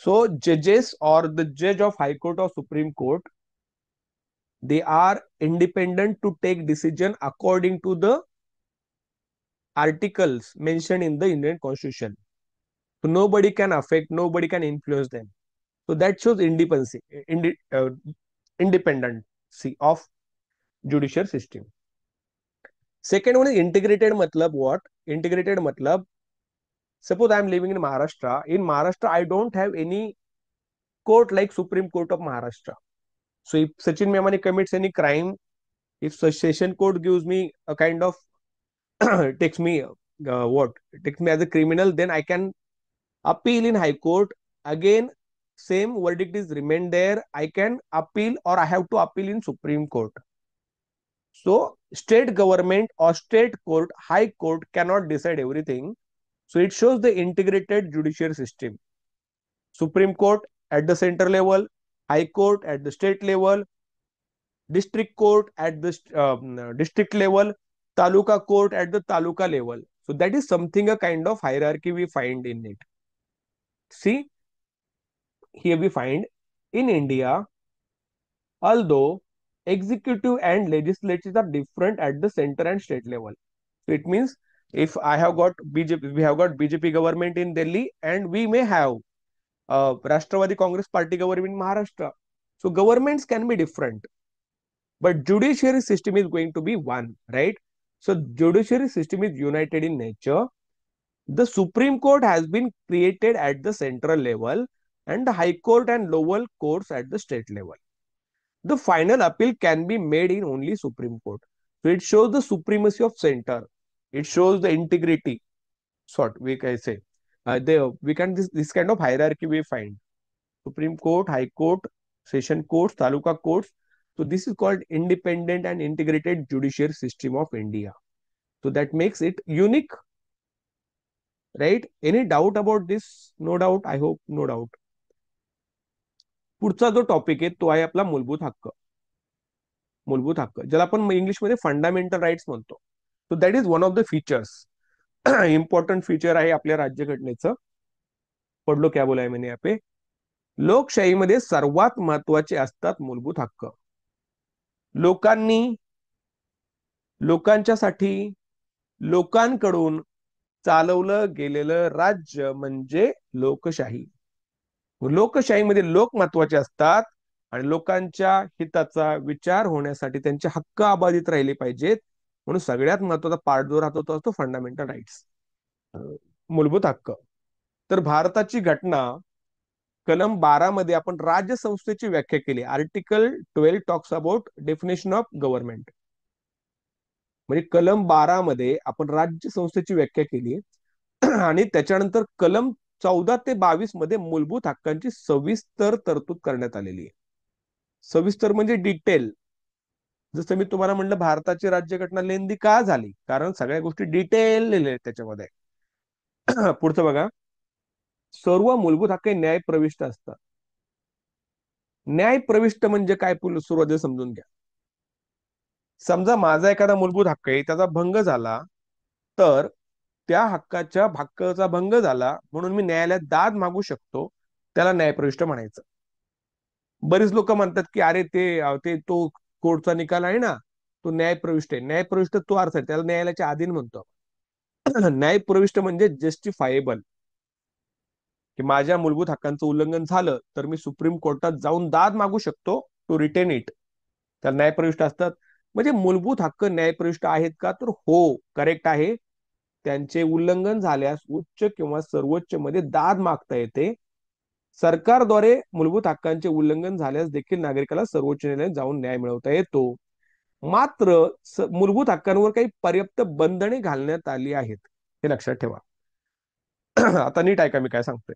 So judges or the judge of high court or supreme court, they are independent to take decision according to the articles mentioned in the Indian constitution. So nobody can affect, nobody can influence them. So that shows independency of judicial system. Second one is integrated. Matlab what? Integrated matlab, suppose I am living in Maharashtra. In Maharashtra, I don't have any court like Supreme Court of Maharashtra. So if Sachin Memani commits any crime, if session court gives me a kind of takes me what takes me as a criminal, then I can appeal in high court. Again, same verdict is remain there. I can appeal or I have to appeal in Supreme Court. So state government or state court, high court cannot decide everything. So it shows the integrated judicial system. Supreme Court at the center level, high court at the state level, district court at the district level, taluka court at the taluka level. So that is something, a kind of hierarchy we find in it. See, here we find in India, although executive and legislature are different at the center and state level. So it means if I have got BJP, we have got BJP government in Delhi, and we may have Rashtravari Congress Party government in Maharashtra. So governments can be different, but judiciary system is going to be one, right? So judiciary system is united in nature. The Supreme Court has been created at the central level and the High Court and lower courts at the state level. The final appeal can be made in only Supreme Court. So it shows the supremacy of center. It shows the integrity. Sort we can say. We can this kind of hierarchy we find. Supreme Court, High Court, Session Courts, Taluka Courts. So this is called independent and integrated judicial system of India. So that makes it unique. Right? Any doubt about this? No doubt. I hope no doubt. पुढचा जो topic आहे तो आहे आपला मूलभूत हक्क. मूलभूत हक्क ज्याला आपण इंग्लिशमध्ये फंडामेंटल राईट्स म्हणतो. So that is one of the features. Important feature आहे आपल्या राज्यघटनेचं. पडलो क्या बोलाय मैंने यहाँ पे. लोकशाहीमध्ये सर्वात महत्वाचे असतात मूलभूत हक्क. लोकांनी, लोकांच्यासाठी, लोकांकडून चालवलं गेलेलं राज्य म्हणजे लोकशाही. लोकशाहीमध्ये लोक महत्वाचे असतात आणि लोकांच्या हिताचा विचार होण्यासाठी त्यांचे हक्क अबाधित राहिले पाहिजेत. म्हणून सगळ्यात महत्वाचा पार्ट जो राहतो तो असतो फंडामेंटल राईट्स, मूलभूत हक्क. तर भारताची घटना कलम 12 मध्ये आपण राज्यसंस्थेची व्याख्या केली. Article 12 talks about definition of government. म्हणजे कलम 12 मध्ये आपण राज्यसंस्थेची व्याख्या केली आणि त्याच्यानंतर कलम 14 ते 22 मध्ये मूलभूत हक्कांची सविस्तर तरतूद करण्यात आलेली आहे. सविस्तर म्हणजे डिटेल. जसं मी तुम्हाला म्हणलं भारताची राज्यघटना लेंदी का झाली, कारण सगळ्या गोष्टी डिटेल लिहिल्या आहेत त्याच्यामध्ये. पुढचं बघा. सर्व मूलभूत हक्क न्याय प्रविष्ट असतात. न्याय प्रविष्ट म्हणजे काय सुरुवातीला समजून घ्या. समजा माझा एखादा मूलभूत हक्क आहे, त्याचा भंग झाला तर त्या हक्काचा भंग झाला म्हणून मी न्यायालयात दाद मागू शकतो, त्याला न्यायप्रविष्ट म्हणायचं. बरीच लोक म्हणतात की अरे ते तो कोर्टचा निकाल आहे ना तो न्यायप्रविष्ट आहे. न्यायप्रविष्ट तो अर्थ आहे, त्याला न्यायालयाच्या अधीन म्हणतो. न्यायप्रविष्ट म्हणजे जस्टिफायबल, की माझ्या मूलभूत हक्कांचं उल्लंघन झालं तर मी सुप्रीम कोर्टात जाऊन दाद मागू शकतो टू रिटेन इट. तर न्यायप्रविष्ट असतात. म्हणजे मूलभूत हक्क न्यायप्रविष्ट आहेत का, तर हो, करेक्ट आहे. त्यांचे उल्लंघन झाल्यास उच्च किंवा सर्वोच्च मध्ये दाद मागता येते. सरकारद्वारे मूलभूत हक्कांचे उल्लंघन झाल्यास देखील नागरिकाला सर्वोच्च न्यायालयात जाऊन न्याय मिळवता येतो. मात्र मूलभूत हक्कांवर काही पर्याप्त बंधने घालण्यात आली आहेत, हे लक्षात ठेवा. आता नीट ऐका मी काय सांगतोय.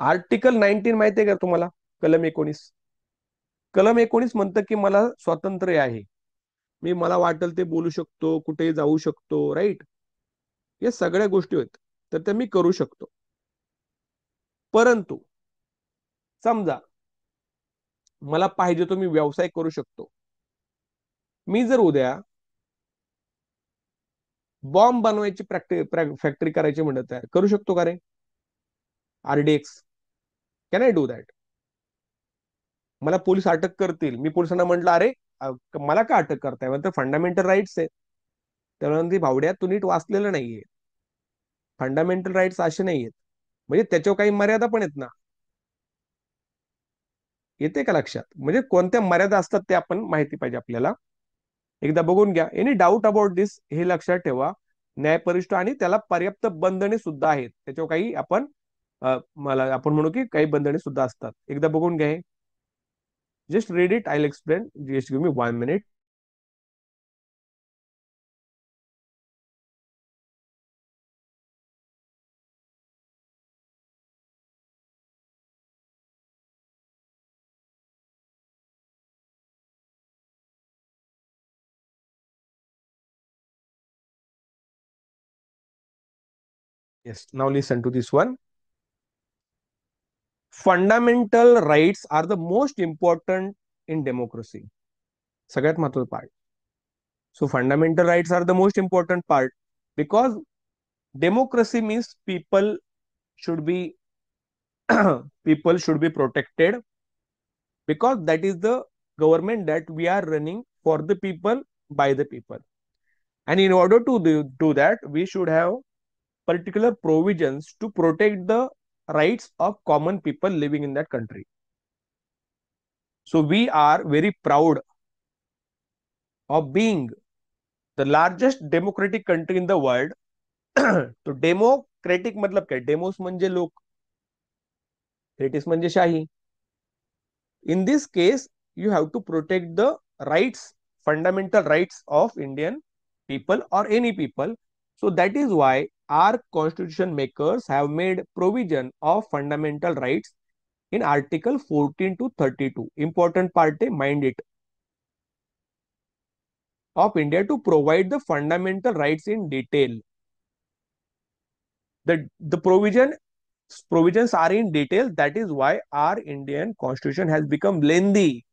आर्टिकल 19 माहिती आहे का तुम्हाला? कलम 19. कलम 19 म्हणतं की मला स्वातंत्र्य आहे, मी मला वाटेल ते बोलू शकतो, कुठेही जाऊ शकतो, राईट. या सगळ्या गोष्टी आहेत, तर त्या मी करू शकतो. परंतु समजा मला पाहिजे तो मी व्यवसाय करू शकतो. मी जर उद्या बॉम्ब बनवायची फॅक्टरी करायची म्हणत तयार करू शकतो का रे? RDX, can I do that? मला पोलीस अटक करतील, मी पोलिसांना म्हटलं अरे मला का अटक करताय, म्हणजे फंडामेंटल राईट्स आहेत. त्यानंतर भावड्या तू नीट वाचलेलं नाहीये. फंडामेंटल राईट्स असे नाहीयेत, म्हणजे त्याच्यावर काही मर्यादा पण आहेत ना. येते का लक्षात? म्हणजे कोणत्या मर्यादा असतात ते आपण माहिती पाहिजे आपल्याला. एकदा बघून घ्या. एनी डाऊट अबाउट दिस, हे लक्षात ठेवा. न्यायपरिष्ठ आणि त्याला पर्याप्त बंधने सुद्धा आहेत. त्याच्यावर काही आपण मला आपण म्हणू की काही बंधने सुद्धा असतात. एकदा बघून घ्या. Just read it, I will explain. Just give me 1 minute. Yes, now listen to this one. Fundamental rights are the most important in democracy. सगळ्यात महत्वाचं part. So fundamental rights are the most important part because democracy means should be people should be protected, because that is the government that we are running for the people, by the people. And in order to do that, we should have particular provisions to protect the rights of common people living in that country. So we are very proud of being the largest democratic country in the world. तो democratic मतलब काय? Demos म्हणजे लोक, क्रेटिस म्हणजे शाही. In this case, you have to protect the rights, fundamental rights of Indian people or any people. So that is why our constitution makers have made provision of fundamental rights in Article 14 to 32. Important part, mind it, of India to provide the fundamental rights in detail. The provisions are in detail. That is why our Indian constitution has become lengthy,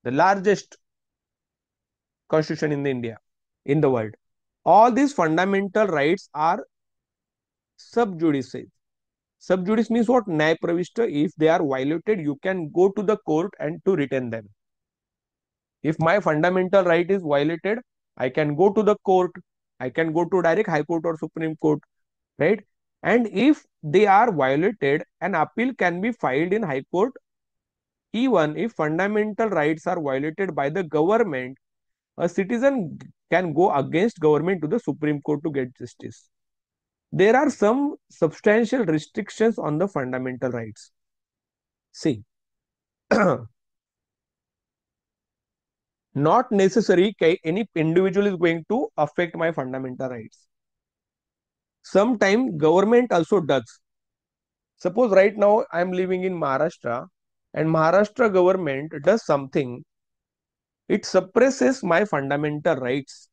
the largest constitution in the India, in the world. All these fundamental rights are sub judice. Sub judice means what? Nyay pravishta. If they are violated, you can go to the court and to retain them. If my fundamental right is violated, I can go to the court. I can go to direct High Court or Supreme Court, right? And if they are violated, an appeal can be filed in High Court. Even if fundamental rights are violated by the government, a citizen can go against government to the Supreme Court to get justice. There are some substantial restrictions on the fundamental rights. See, not necessary any individual is going to affect my fundamental rights. Sometimes government also does. Suppose right now I am living in Maharashtra and Maharashtra government does something, it suppresses my fundamental rights.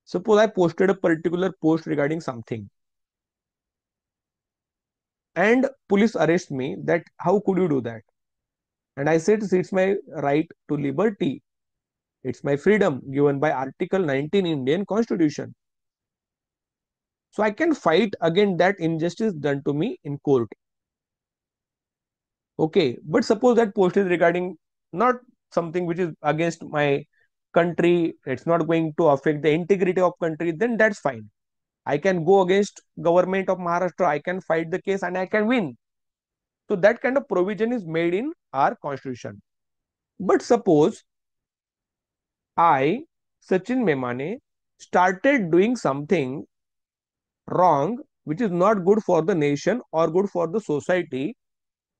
Suppose I posted a particular post regarding something and police arrest me, that how could you do that? And I said it's my right to liberty, it's my freedom given by Article 19 Indian Constitution. So I can fight against that injustice done to me in court. Okay, but suppose that post is regarding not something which is against my country, it's not going to affect the integrity of country, then that's fine. I can go against government of Maharashtra, I can fight the case and I can win. So that kind of provision is made in our constitution. But suppose I, Sachin Memane, started doing something wrong, which is not good for the nation or good for the society,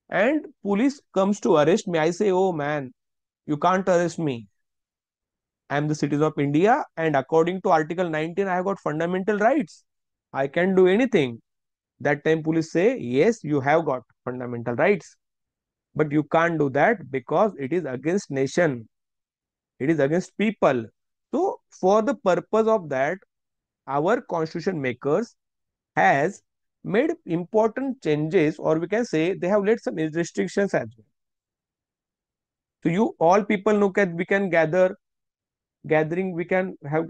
and police comes to arrest me. I say, oh man, you can't arrest me. I am the citizen of India, and according to Article 19, I have got fundamental rights. I can do anything. That time police say, yes, you have got fundamental rights, but you can't do that because it is against nation. It is against people. So for the purpose of that, our constitution makers has made important changes, or we can say they have laid some restrictions as well. So you all people look at, we can gathering, we can have.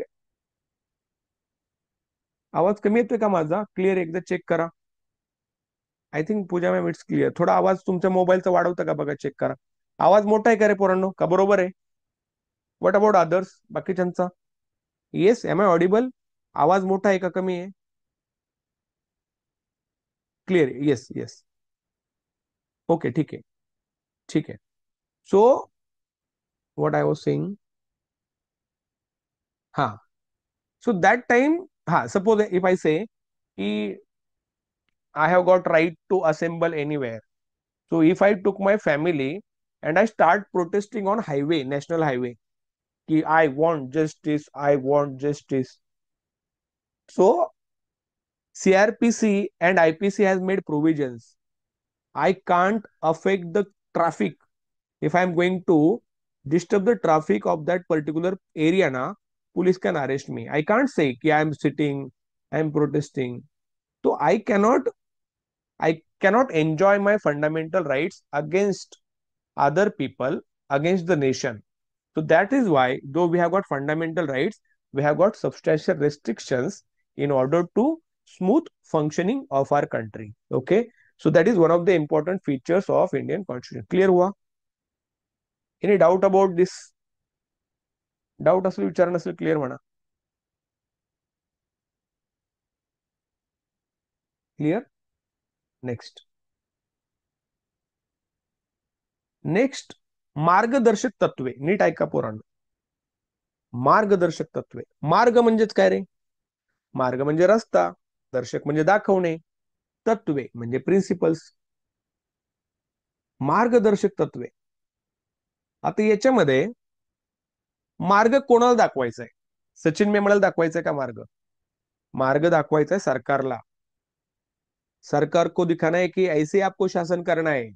आवाज कमी येतोय का माझा? Clear एकदा check करा. I think Pooja ma'am it's clear. थोडा आवाज तुमच्या मोबाईलचा वाढवता का बघा, चेक करा. आवाज मोठा आहे का रे पोरांनो, का बरोबर आहे? व्हॉट अबाउट अदर्स, बाकीच्यांचा? Yes, am I audible? आवाज मोठा आहे का कमी आहे? Clear, yes yes. ओके, ठीक आहे, ठीक आहे. So what I was saying, हा, सो दॅट टाइम, हा, सपोज इफ आय से की I have got right to assemble anywhere. So if I took my family and I start protesting on highway, national highway, कि I want justice, I want justice. So CRPC and IPC has made provisions. I can't affect the traffic. If I'm going to disturb the traffic of that particular area, na, police can arrest me. I can't say कि I'm sitting, I'm protesting. So I cannot enjoy my fundamental rights against other people, against the nation. So that is why, though we have got fundamental rights, we have got substantial restrictions in order to smooth functioning of our country. Okay. So that is one of the important features of Indian Constitution. Clear हुआ? Any doubt about this? Doubt असेल विचार नसेल clear म्हणा. Clear? Next. Next, मार्गदर्शक तत्वे. नीट ऐका पोरांनो. मार्गदर्शक तत्वे. मार्ग म्हणजेच काय रे? मार्ग म्हणजे रस्ता, दर्शक म्हणजे दाखवणे, तत्वे म्हणजे प्रिन्सिपल्स. मार्गदर्शक तत्वे. आता याच्यामध्ये मार्ग कोणाला दाखवायचा आहे? सचिन मेमणाला दाखवायचा आहे का मार्ग? मार्ग दाखवायचा आहे सरकारला. सरकार को दिखाना है कि ऐसे आपको शासन करना है.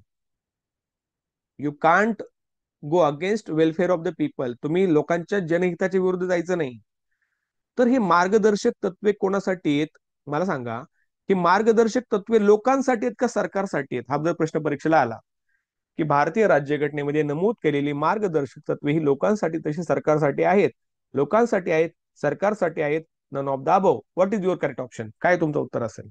You can't go against welfare of the people. तुम्ही लोकांच्या जनहिताच्या विरुद्ध जायचं नाही. तर ही मार्गदर्शक तत्वे कोणासाठी आहेत मला सांगा, की मार्गदर्शक तत्वे लोकांसाठी आहेत का सरकारसाठी आहेत? हा जर प्रश्न परीक्षेला आला की भारतीय राज्यघटनेमध्ये नमूद केलेली मार्गदर्शक तत्वे ही लोकांसाठी तशी सरकारसाठी आहेत, लोकांसाठी आहेत, सरकारसाठी आहेत, none of the above. What is your correct option? काय तुमचं उत्तर असेल?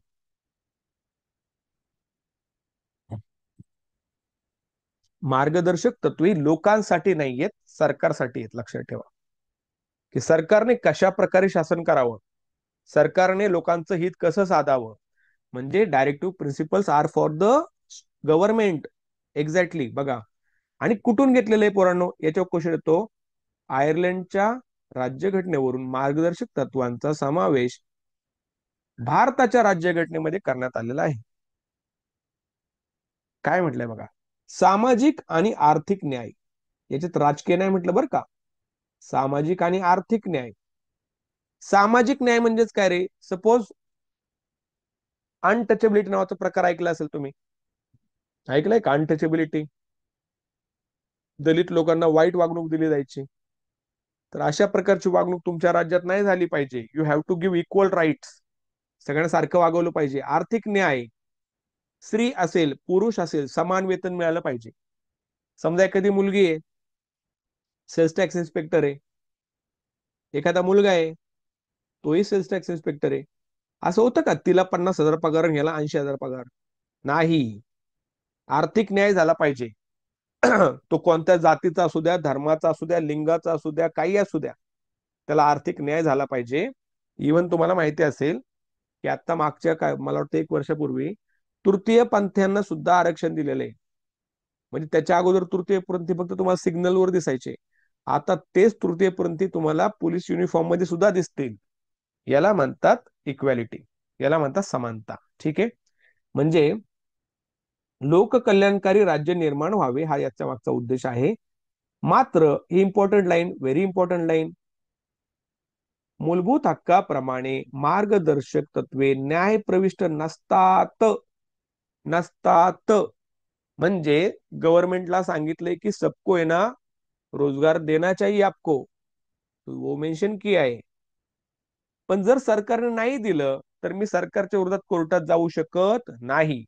मार्गदर्शक तत्वे लोकांसाठी नाही आहेत, सरकारसाठी आहेत. लक्षात ठेवा की सरकारने कशा प्रकारे शासन करावं, सरकारने लोकांचं हित कसं साधावं, म्हणजे directive principles are for the government. Exactly बघा. आणि कुठून घेतलेलं आहे पोरांनो? याच्यावर क्वेश्चन येतो. आयर्लंडच्या राज्यघटनेवरून मार्गदर्शक तत्वांचा समावेश भारताच्या राज्यघटनेमध्ये करण्यात आलेला आहे. काय म्हटलंय बघा, सामाजिक आणि आर्थिक न्याय. याच्यात राजकीय न्याय म्हटलं बरं का, सामाजिक आणि आर्थिक न्याय. सामाजिक न्याय म्हणजेच काय रे? सपोज अनटचेबिलिटी नावाचा प्रकार ऐकला असेल तुम्ही, ऐकलंय का अनटचेबिलिटी? दलित लोकांना वाईट वागणूक दिली जायची. तर अशा प्रकारची वागणूक तुमच्या राज्यात नाही झाली पाहिजे. You have to give equal rights. सगळ्यांना सारखं वागवलं पाहिजे. आर्थिक न्याय, स्त्री असेल पुरुष असेल समान वेतन मिळालं पाहिजे. समजा एखादी मुलगी आहे, सेल्स टॅक्स इन्स्पेक्टर आहे, एखादा मुलगा आहे, तोही सेल्स टॅक्स इन्स्पेक्टर आहे. असं होतं का तिला 50,000 पगार आणि याला 80,000 पगार? नाही. आर्थिक न्याय झाला पाहिजे. तो कोणत्या जातीचा असू द्या, धर्माचा असू द्या, लिंगाचा असू द्या, काही असू द्या, त्याला आर्थिक न्याय झाला पाहिजे. इवन तुम्हाला माहिती असेल की आता मागच्या काय मला वाटतं 1 वर्षापूर्वी तृतीय पंथीयांना सुद्धा आरक्षण दिलेलं आहे. म्हणजे त्याच्या अगोदर तृतीयपंथी फक्त तुम्हाला सिग्नलवर दिसायचे, आता तेच तृतीयपंथी तुम्हाला पोलीस युनिफॉर्म मध्ये सुद्धा दिसतील. याला म्हणतात इक्वॅलिटी, याला म्हणतात समानता. ठीक आहे. म्हणजे लोककल्याणकारी राज्य निर्माण व्हावे हा याच्या मागचा उद्देश आहे. मात्र ही important line, very important line, मूलभूत हक्काप्रमाणे मार्गदर्शक तत्वे न्याय प्रविष्ट नसतात. नसतात म्हणजे गव्हर्नमेंटला सांगितलंय की सबको है ना रोजगार देना चाहिए आपको, तो वो मेंशन किया है. पण जर सरकारने नाही दिलं तर मी सरकारच्या विरोधात कोर्टात जाऊ शकत नाही.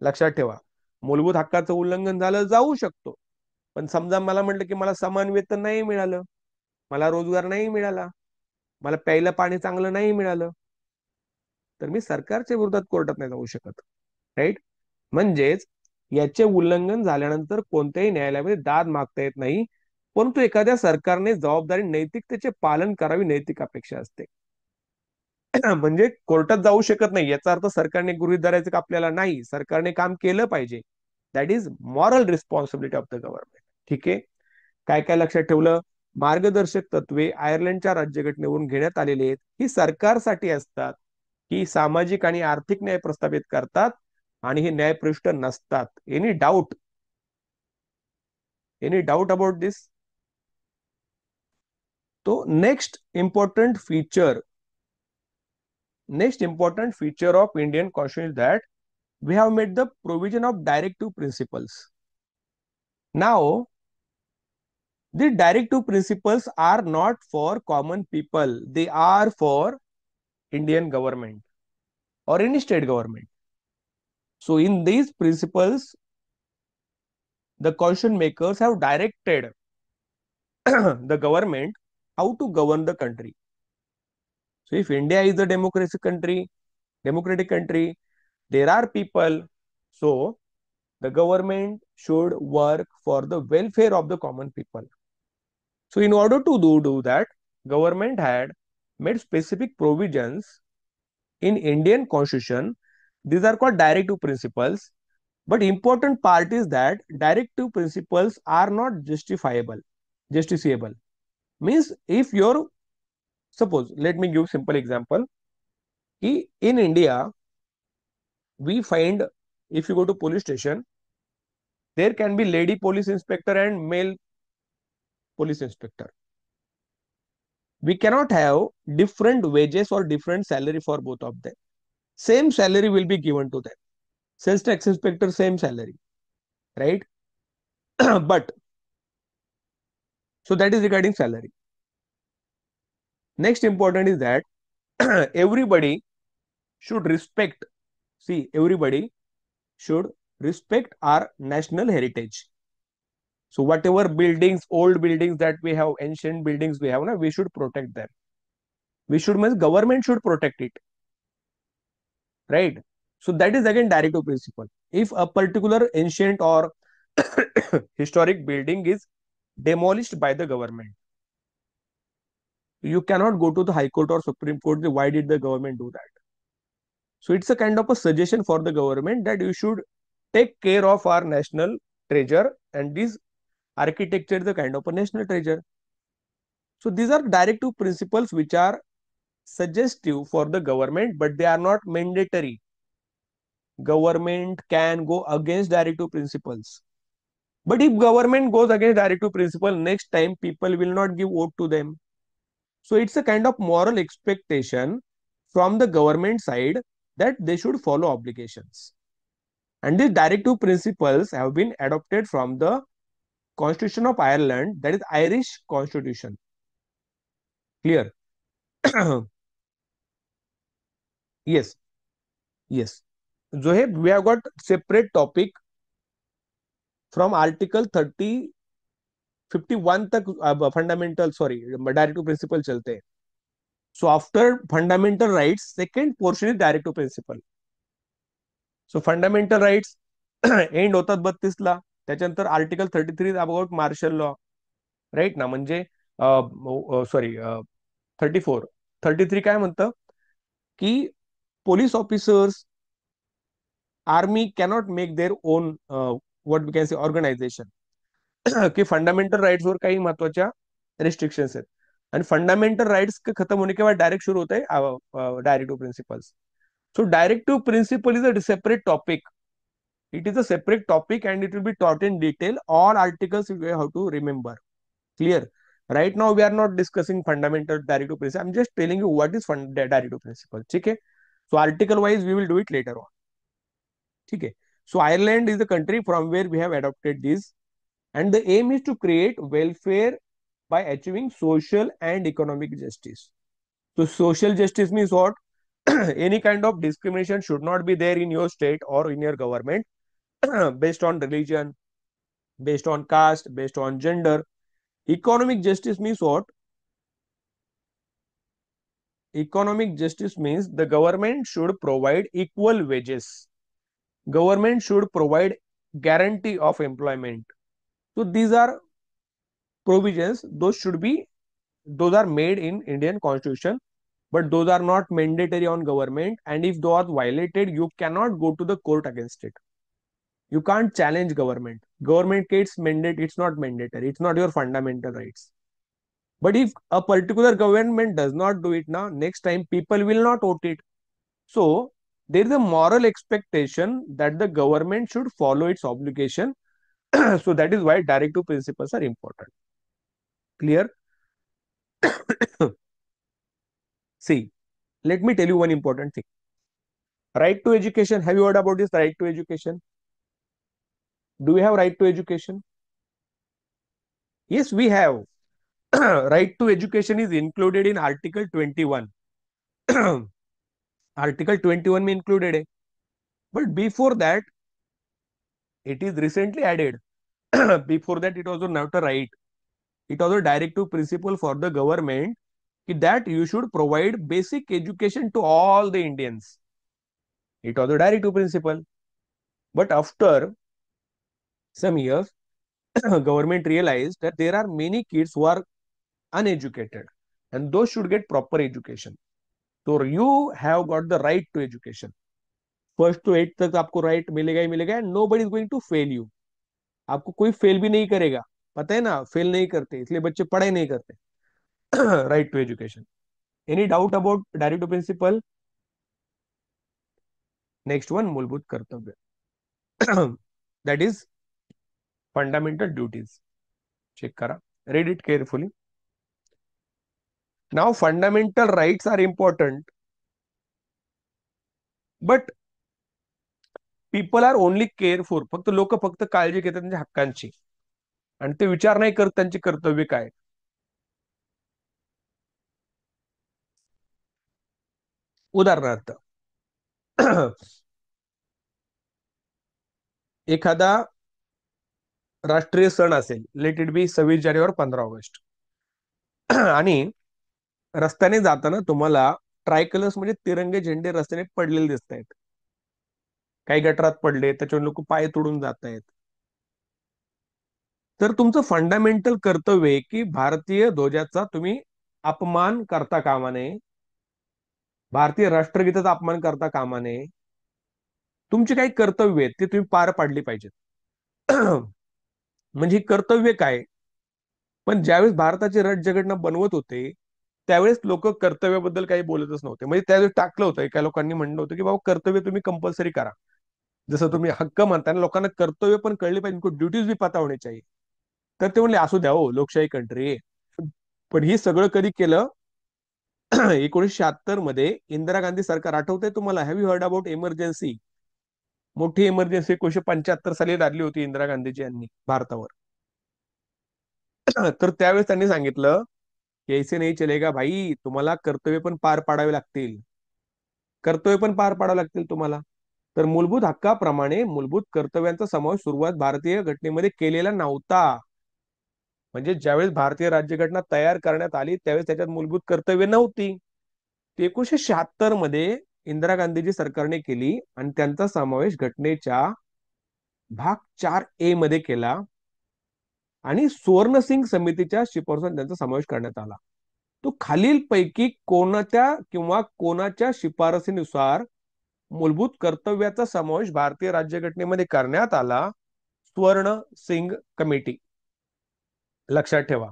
लक्षात ठेवा. मूलभूत हक्काचं उल्लंघन झालं जाऊ शकतो, पण समजा मला म्हटलं की मला समान वेतन नाही मिळालं, मला रोजगार नाही मिळाला, मला प्यायला पाणी चांगलं नाही मिळालं, तर मी सरकारच्या विरोधात कोर्टात नाही जाऊ शकत. राईट. म्हणजेच याचे उल्लंघन झाल्यानंतर कोणत्याही न्यायालयामध्ये दाद मागता येत नाही, परंतु एखाद्या सरकारने जबाबदारी नैतिकतेचे पालन करावी नैतिक अपेक्षा असते. म्हणजे कोर्टात जाऊ शकत नाही याचा अर्थ सरकारने गृहीत धरायचं का आपल्याला, नाही, सरकारने काम केलं पाहिजे. That is moral responsibility of the government. ठीक आहे. काय काय लक्षात ठेवलं? मार्गदर्शक तत्वे आयर्लंडच्या राज्यघटनेवरून घेण्यात आलेली आहेत. ही सरकारसाठी असतात, ही सामाजिक आणि आर्थिक न्याय प्रस्थापित करतात आणि हे न्यायपृष्ठ नसतात. Any doubt? Any doubt about this? तो next important feature of Indian Constitution is that we have made the provision of directive principles. Now, the directive principles are not for common people, they are for Indian government or any state government. So, in these principles, the constitution makers have directed the government how to govern the country. So, if India is a democratic country, there are people, so the government should work for the welfare of the common people. So in order to do that, government had made specific provisions in Indian constitution. These are called directive principles. But important part is that directive principles are not justiciable. Means if you're, suppose, let me give simple example. In India, we find, if you go to police station, there can be lady police inspector and male police inspector. We cannot have different wages or different salary for both of them. Same salary will be given to them. Sales tax inspector, same salary, right? But so that is regarding salary. Next important is that everybody should respect, see, everybody should respect our national heritage. So whatever buildings, old buildings that we have, ancient buildings we have, we should protect them. We should, means government should protect it, right? So that is again directive principle. If a particular ancient or historic building is demolished by the government, you cannot go to the High Court or Supreme Court. Why did the government do that? So it's a kind of a suggestion for the government that you should take care of our national treasure, and this architecture is a kind of a national treasure. So these are directive principles which are suggestive for the government, but they are not mandatory. Government can go against directive principles. But if government goes against directive principle, next time people will not give vote to them. So it's a kind of moral expectation from the government side that they should follow obligations. And these directive principles have been adopted from the Constitution of Ireland, that is Irish Constitution. Clear? Yes. Yes. Zoheb, we have got separate topic from Article 30 51 तक fundamental sorry directive principle चलते हैं. So after fundamental rights second portion is directive principle. So fundamental rights end होतात 32 ला. त्याच्यानंतर article 33 about martial law, right ना. म्हणजे sorry 34, 33 काय म्हणतं की police officers, army cannot make their own what we can say organisation. की fundamental rights वर काही महत्वाच्या रिस्ट्रिक्शंस आहेत. आणि फंडामेंटल राइट्स के खत्म होने के बाद डायरेक्ट शुरू होता है directive principles. So directive principle is a separate topic. It is a separate topic and it will be taught in detail. All articles you have to remember. Clear? Right now we are not discussing fundamental directive principle. I'm just telling you what is directive principle. ठीक है? So article wise we will do it later on. ठीक है? So Ireland is the country from where we have adopted this, and the aim is to create welfare by achieving social and economic justice. So social justice means what? Any kind of discrimination should not be there in your state or in your government based on religion, based on caste, based on gender. Economic justice means what? Economic justice means the government should provide equal wages. Government should provide guarantee of employment. So these are provisions. Those are made in Indian Constitution, but those are not mandatory on government. And if those are violated, you cannot go to the court against it. You can't challenge government. Government gets mandate. It's not mandatory. It's not your fundamental rights. But if a particular government does not do it now, next time people will not vote it. So there is a moral expectation that the government should follow its obligation. So that is why directive principles are important. Clear? See, let me tell you one important thing. Right to education. Have you heard about this right to education? Do we have right to education? Yes, we have. Right to education is included in Article 21. Article 21 में included है. But before that, it is recently added. Before that, it was not a right. It was a directive principle for the government that you should provide basic education to all the Indians. It was a directive principle. But after some years, government realized that there are many kids who are uneducated and those should get proper education. So you have got the right to education. First to eight तक आपको right मिलेगा ही मिलेगा and nobody is going to fail you. आपको कोई fail भी नहीं करेगा. पता है ना, फेल नहीं करते इसलिए बच्चे पढ़ाई नहीं करते. Right to education. Any doubt about directive principle? Next one मूलभूत कर्तव्य. That is fundamental duties. Check करा, read it carefully. Now fundamental rights are important, but people are only careful. फक्त लोक फक्त काळजी घेतात त्यांच्या हक्कांची आणि ते विचार नाही करत त्यांचे कर्तव्य काय. उदाहरणार्थ एखादा राष्ट्रीय सण असेल, let it be 26 January, 15 August, आणि रस्त्याने जाताना तुम्हाला ट्रायकलर्स म्हणजे तिरंगे झेंडे रस्त्याने पडलेले दिसत आहेत. काही गटारात पडले, त्याच्यावर लोक पाय तोडून जात आहेत. तर तुमचं फंडामेंटल कर्तव्य आहे की भारतीय ध्वजाचा तुम्ही अपमान करता कामा नये, भारतीय राष्ट्रगीताचा अपमान करता कामा नये. तुमची काही कर्तव्य आहेत ते तुम्ही पार पाडली पाहिजेत. म्हणजे कर्तव्य काय. पण ज्यावेळेस भारताची राज्यघटना बनवत होते त्यावेळेस लोक कर्तव्याबद्दल काही बोलतच नव्हते. म्हणजे त्यावेळेस टाकलं होतं, एका लोकांनी म्हणलं होतं की बाबा कर्तव्य तुम्ही कंपल्सरी करा. जसं तुम्ही हक्क म्हणता ना, लोकांना कर्तव्य पण कळले पाहिजे, ड्युटीज भी पता होणे चाहिए. तर ते म्हणले असू द्या हो, लोकशाही कंट्री आहे. पण हे सगळं कधी केलं? 1976 मध्ये इंदिरा गांधी सरकार. आठवतंय तुम्हाला? Have you heard about emergency? मोठी इमर्जन्सी 1975 साली लागली होती इंदिरा गांधीजी यांनी भारतावर. तर त्यावेळेस त्यांनी सांगितलं की ऐसे नाही चलेगा भाई, तुम्हाला कर्तव्य पण पार पाडावे लागतील. कर्तव्य पण पार पाडावे लागतील तुम्हाला. तर मूलभूत हक्काप्रमाणे मूलभूत कर्तव्यांचा समावेश सुरुवात भारतीय घटनेमध्ये केलेला नव्हता. म्हणजे ज्यावेळेस भारतीय राज्यघटना तयार करण्यात आली त्यावेळेस त्याच्यात मूलभूत कर्तव्य नव्हती. 1976 मध्ये इंदिरा गांधीजी सरकारने केली आणि त्यांचा समावेश घटनेच्या भाग 4A मध्ये केला आणि सुवर्णसिंग समितीच्या शिफारसात त्यांचा समावेश करण्यात आला. तो खालीलपैकी कोणत्या किंवा कोणाच्या शिफारसीनुसार मूलभूत कर्तव्याचा समावेश भारतीय राज्यघटनेमध्ये करण्यात आला? स्वर्ण सिंग कमिटी. लक्षात ठेवा.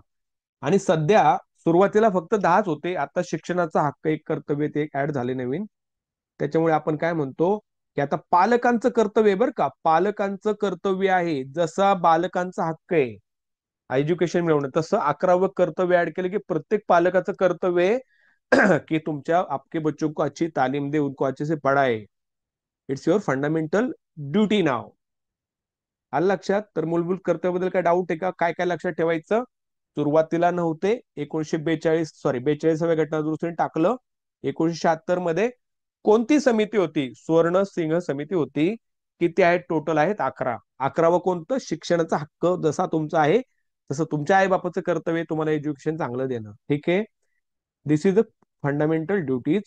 आणि सध्या सुरुवातीला फक्त 10च होते, आता शिक्षणाचा हक्क एक कर्तव्य ते ऍड झाले नवीन. त्याच्यामुळे आपण काय म्हणतो की आता पालकांचं कर्तव्य बरं का, पालकांचं कर्तव्य आहे. जसा बालकांचा हक्क आहे एज्युकेशन मिळवणं, तसं 11वं कर्तव्य ऍड केलं की प्रत्येक पालकाचं कर्तव्य आहे कि तुमच्या आपके बच्चों को अच्छी तालीम दे, उनको अच्छे से पढ़ाए. इट्स युअर फंडामेंटल ड्युटी नाव. आलं लक्षात? तर मूलभूत कर्तव्याबद्दल काय डाऊट आहे का? काय काय लक्षात ठेवायचं? सुरुवातीला नव्हते, 1942 सॉरी 42व्या घटना दुरुस्तीने टाकलं. 1976 मध्ये कोणती समिती होती? स्वर्ण सिंह समिती होती. किती आहेत? टोटल आहेत 11. 11वं कोणतं? शिक्षणाचा हक्क जसा तुमचा आहे तसं तुमच्या आई बापाचं कर्तव्य तुम्हाला एज्युकेशन चांगलं देणं. ठीक है, दिस इज द फंडामेंटल ड्यूटीज.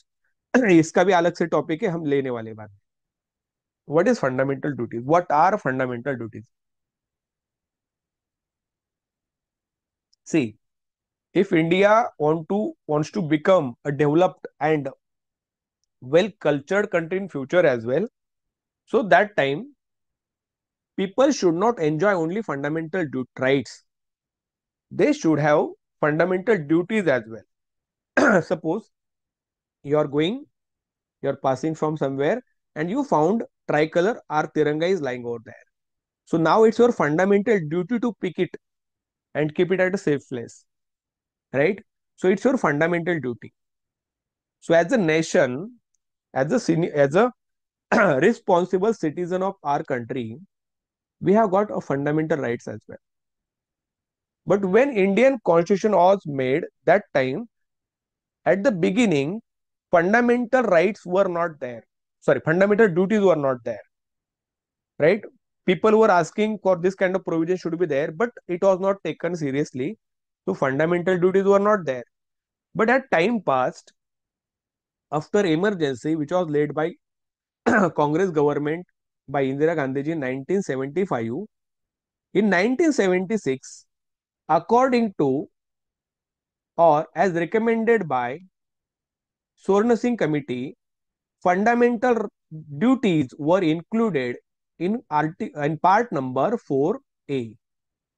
इसका भी अलग से टॉपिक है, हम लेने वाले बात. What is fundamental duties? What are fundamental duties? See, if India wants to become a developed and well cultured country in future as well, so that time people should not enjoy only fundamental rights. They should have fundamental duties as well. Suppose you are going, you are passing from somewhere, and you found tricolor or tiranga is lying over there. So now it's your fundamental duty to pick it and keep it at a safe place, right? So it's your fundamental duty. So as a nation, as a responsible citizen of our country, we have got a fundamental rights as well. But when Indian constitution was made, that time at the beginning, fundamental rights were not there. Sorry, fundamental duties were not there, right? People were asking for this kind of provision should be there, but it was not taken seriously. So fundamental duties were not there. But as time passed, after emergency, which was led by Congress government by Indira Gandhi ji in 1975, in 1976, according to or as recommended by Swarna Singh Committee, fundamental duties were included in part number 4A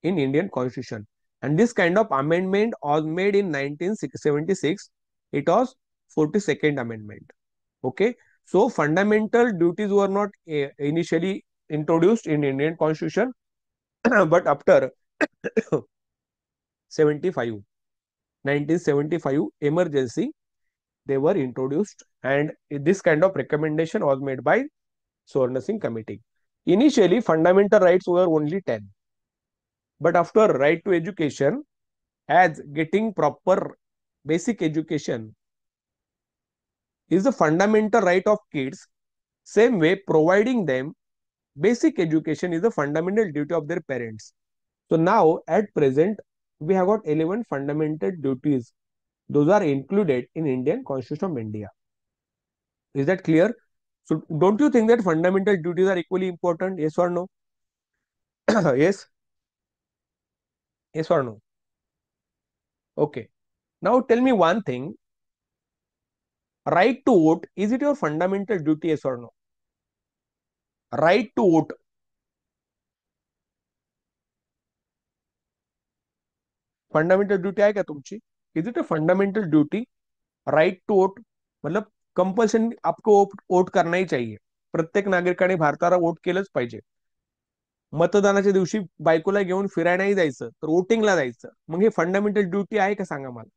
in Indian Constitution. And this kind of amendment was made in 1976. It was 42nd Amendment. Okay. So fundamental duties were not initially introduced in Indian Constitution, but after 75, 1975 emergency, they were introduced, and this kind of recommendation was made by Swarna Singh Committee. Initially, fundamental rights were only 10, but after right to education, as getting proper basic education is the fundamental right of kids, same way providing them basic education is the fundamental duty of their parents. So now at present, we have got 11 fundamental duties. Those are included in Indian Constitution of India. Is that clear? So don't you think that fundamental duties are equally important? Yes or no? Yes? Yes or no? Okay. Now tell me one thing. Right to vote, is it your fundamental duty? Yes or no? Right to vote. Fundamental duty आहे का तुमची? Is it a fundamental duty? Right to vote मतलब compulsion आपको vote करना ही चाहिए. प्रत्येक नागरिकाने भारताला वोट केलंच पाहिजे. मतदानाच्या दिवशी बायकोला घेऊन फिरायला नाही जायचं, तर वोटिंगला जायचं. मग हे फंडामेंटल ड्यूटी आहे का सांगा मला?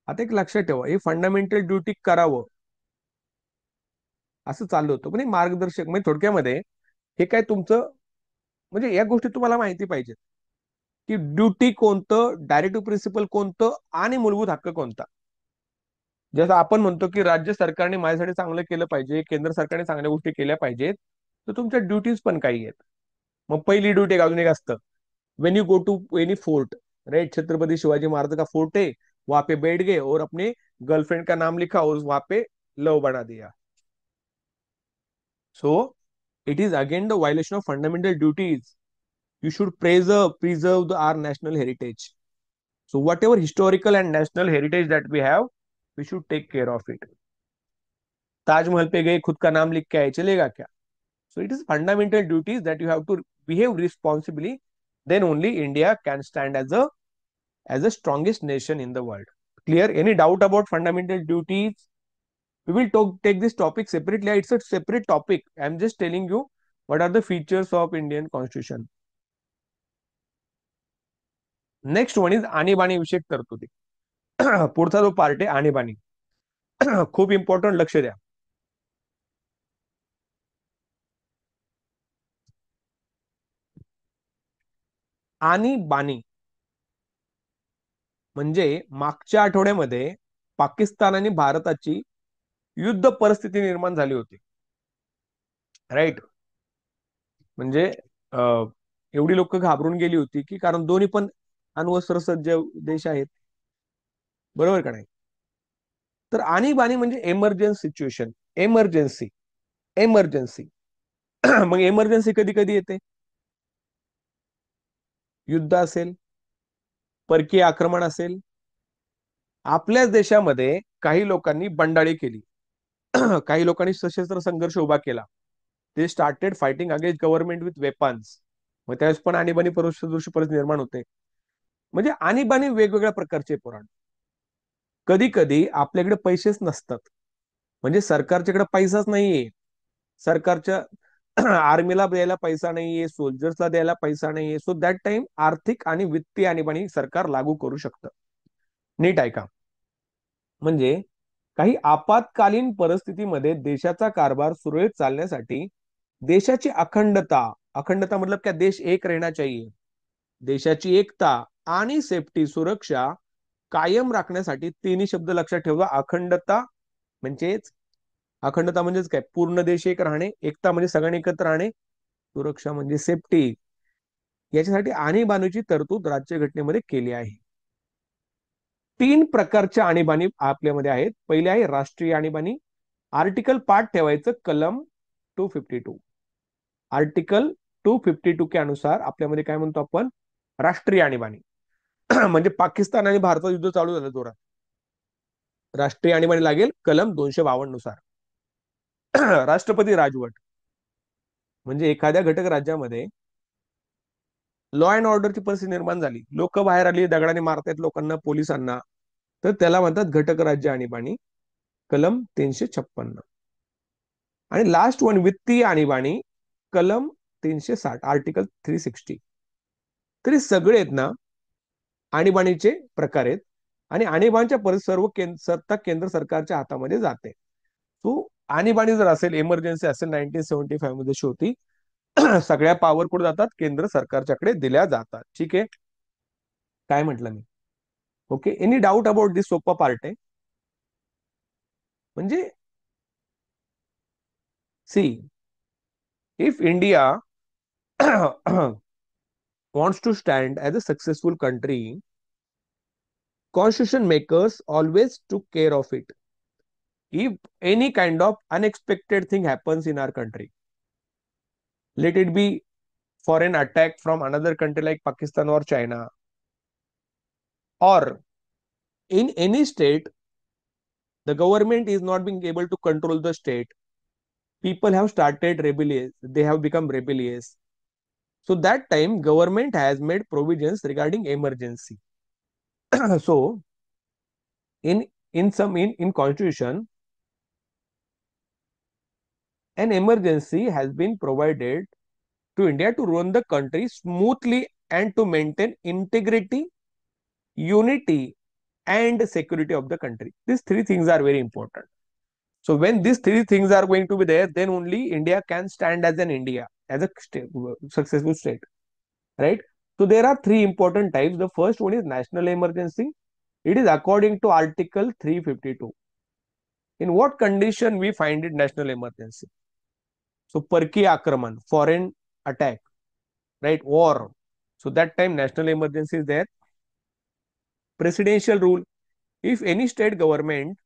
आता एक लक्षात ठेवा, हे फंडामेंटल ड्युटी करावं असं चालू होतं, पण हे मार्गदर्शक म्हणजे थोडक्यामध्ये हे काय तुमचं म्हणजे या गोष्टी तुम्हाला माहिती पाहिजे की ड्युटी कोणतं, डायरेक्टिव्ह प्रिन्सिपल कोणतं आणि मूलभूत हक्क कोणता. जसं आपण म्हणतो की राज्य सरकारने माझ्यासाठी चांगलं केलं पाहिजे, केंद्र सरकारने चांगल्या गोष्टी केल्या पाहिजेत, तर तुमच्या ड्युटीज पण काही आहेत. मग पहिली ड्युटी अजून एक असतं, when you go to any fort, right, Chhatrapati Shivaji Maharaj का फोर्ट है, वहां पे बैठ गए और अपने गर्लफ्रेंड का नाम लिखा और वहां पे लव बना दिया. So it is again the violation of fundamental duties. You should preserve our national heritage. So whatever historical and national heritage that we have, we should take care of it. Taj Mahal पे गए, खुद का नाम लिख के आए, चलेगा क्या? So it is fundamental duties that you have to behave responsibly. Then only India can stand as the strongest nation in the world. Clear? Any doubt about fundamental duties? We will take this topic separately. It's a separate topic. I'm just telling you what are the features of Indian Constitution. Next one is आणीबाणी विषयक तरतुदी. पुढचा जो part आहे आणीबाणी. खूप important, लक्ष द्या. आणीबाणी म्हणजे मागच्या आठवड्यामध्ये पाकिस्तान आणि भारताची युद्ध परिस्थिती निर्माण झाली होती. राईट. म्हणजे एवढी लोक घाबरून गेली होती की कारण दोन्ही पण अण्वस्त्र सज्ज देश आहेत. बरोबर का नाही? तर आणीबाणी म्हणजे एमर्जन्सी सिच्युएशन. एमर्जन्सी. एमर्जन्सी. मग एमर्जन्सी कधी कधी येते? युद्ध असेल, परकीय आक्रमण असेल. आपल्याच देशामध्ये काही लोकांनी बंडाळी केली. काही लोकांनी सशस्त्र संघर्ष उभा केला. ते started fighting against government with weapons. मग त्यावेळेस पण आणीबाणी परिस्थिती निर्माण होते. म्हणजे आणीबाणी वेगवेगळ्या प्रकारचे पुराण. कधी कधी आपल्याकडे पैसेच नसतात, म्हणजे सरकारच्याकडे पैसाच नाहीये. सरकारच्या आर्मीला द्यायला पैसा नाहीये, सोल्जर्सला द्यायला पैसा नाहीये. सो दॅट टाइम आर्थिक आणि वित्तीय आणीबाणी सरकार लागू करू शकतं. नीट ऐका. म्हणजे काही आपत्कालीन परिस्थितीमध्ये देशाचा कारभार सुरळीत चालण्यासाठी देशाची अखंडता, अखंडता मतलब क्या, देश एक रहना चाहिए, देशाची एकता आणि सेफ्टी, सुरक्षा कायम राखण्यासाठी तिन्ही शब्द लक्षात ठेवा. अखंडता म्हणजेच, अखंडता म्हणजेच काय, पूर्ण देश एक राहणे. एकता म्हणजे सगळ्यांनी एकत्र राहणे. सुरक्षा म्हणजे सेफ्टी. याच्यासाठी आणीबाणीची तरतूद राज्यघटनेमध्ये केली आहे. 3 प्रकारच्या आणीबाणी आपल्यामध्ये आहेत. पहिले आहे राष्ट्रीय आणीबाणी. आर्टिकल पाठ ठेवायचं कलम 252. आर्टिकल 252 के अनुसार आपल्यामध्ये काय म्हणतो आपण, राष्ट्रीय आणीबाणी. म्हणजे पाकिस्तान आणि भारतात युद्ध चालू झालं जोरात, राष्ट्रीय आणीबाणी लागेल कलम 252 नुसार. राष्ट्रपती राजवट म्हणजे एखाद्या घटक राज्यामध्ये लॉ अँड ऑर्डरची परिस्थिती निर्माण झाली, लोक बाहेर आली, दगडाने मारतायत लोकांना, पोलिसांना, तर त्याला म्हणतात घटक राज्य आणीबाणी, कलम 356. आणि लास्ट वन वित्तीय आणीबाणी, कलम 360, आर्टिकल 360. तरी सगळे आहेत ना आणीबाणीचे प्रकार आहेत. आणि आणीबाणीच्या सर्व सत्ता केंद्र सरकारच्या हातामध्ये जाते. तो आणीबाणी जर असेल, इमर्जन्सी असेल, 1975 मध्ये होती, सगळ्या पॉवर कुठे जातात, केंद्र सरकारच्याकडे दिल्या जातात. ठीक आहे, काय म्हटलं मी? Okay, any doubt about this? सोपा पार्ट आहे. म्हणजे see, if India wants to stand as a successful country, constitution makers always took care of it. If any kind of unexpected thing happens in our country, let it be foreign attack from another country like Pakistan or China, or in any state, the government is not being able to control the state. People have started rebellious, they have become rebellious. So that time government has made provisions regarding emergency. So in constitution, an emergency has been provided to India to run the country smoothly and to maintain integrity, unity, and security of the country. These 3 things are very important. So when these 3 things are going to be there, then only India can stand as an India, as a successful state, right? So there are 3 important types. The first one is national emergency. It is according to Article 352. In what condition we find it national emergency? So परकीय आक्रमण, foreign attack, right? War. So that time national emergency is there. Presidential rule. If any state government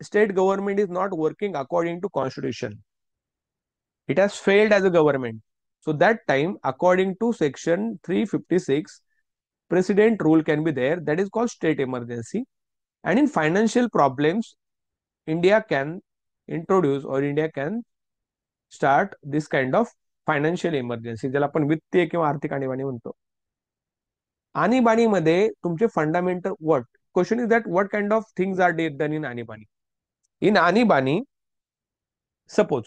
state government is not working according to constitution. It has failed as a government. So that time, according to section 356, president rule can be there. That is called state emergency. And in financial problems, India can introduce or India can start this kind of financial emergency, ज्याला आपण वित्तीय किंवा आर्थिक आणीबाणी म्हणतो. आणीबाणीमध्ये तुमचे fundamental what question is that what kind of things are done in आणीबाणी. इन आणीबाणी, सपोज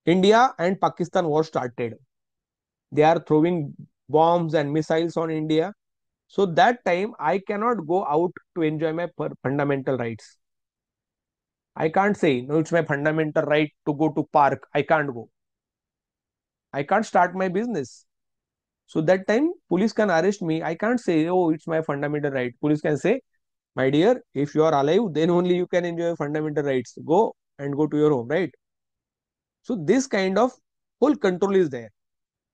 India and Pakistan war started. They are throwing bombs and missiles on India. So that time I cannot go out to enjoy my fundamental rights. I can't say, no, it's my fundamental right to go to park. I can't go. I can't start my business. So that time police can arrest me. I can't say, oh, it's my fundamental right. Police can say, my dear, if you are alive, then only you can enjoy fundamental rights. Go and go to your home, right? So this kind of full control is there.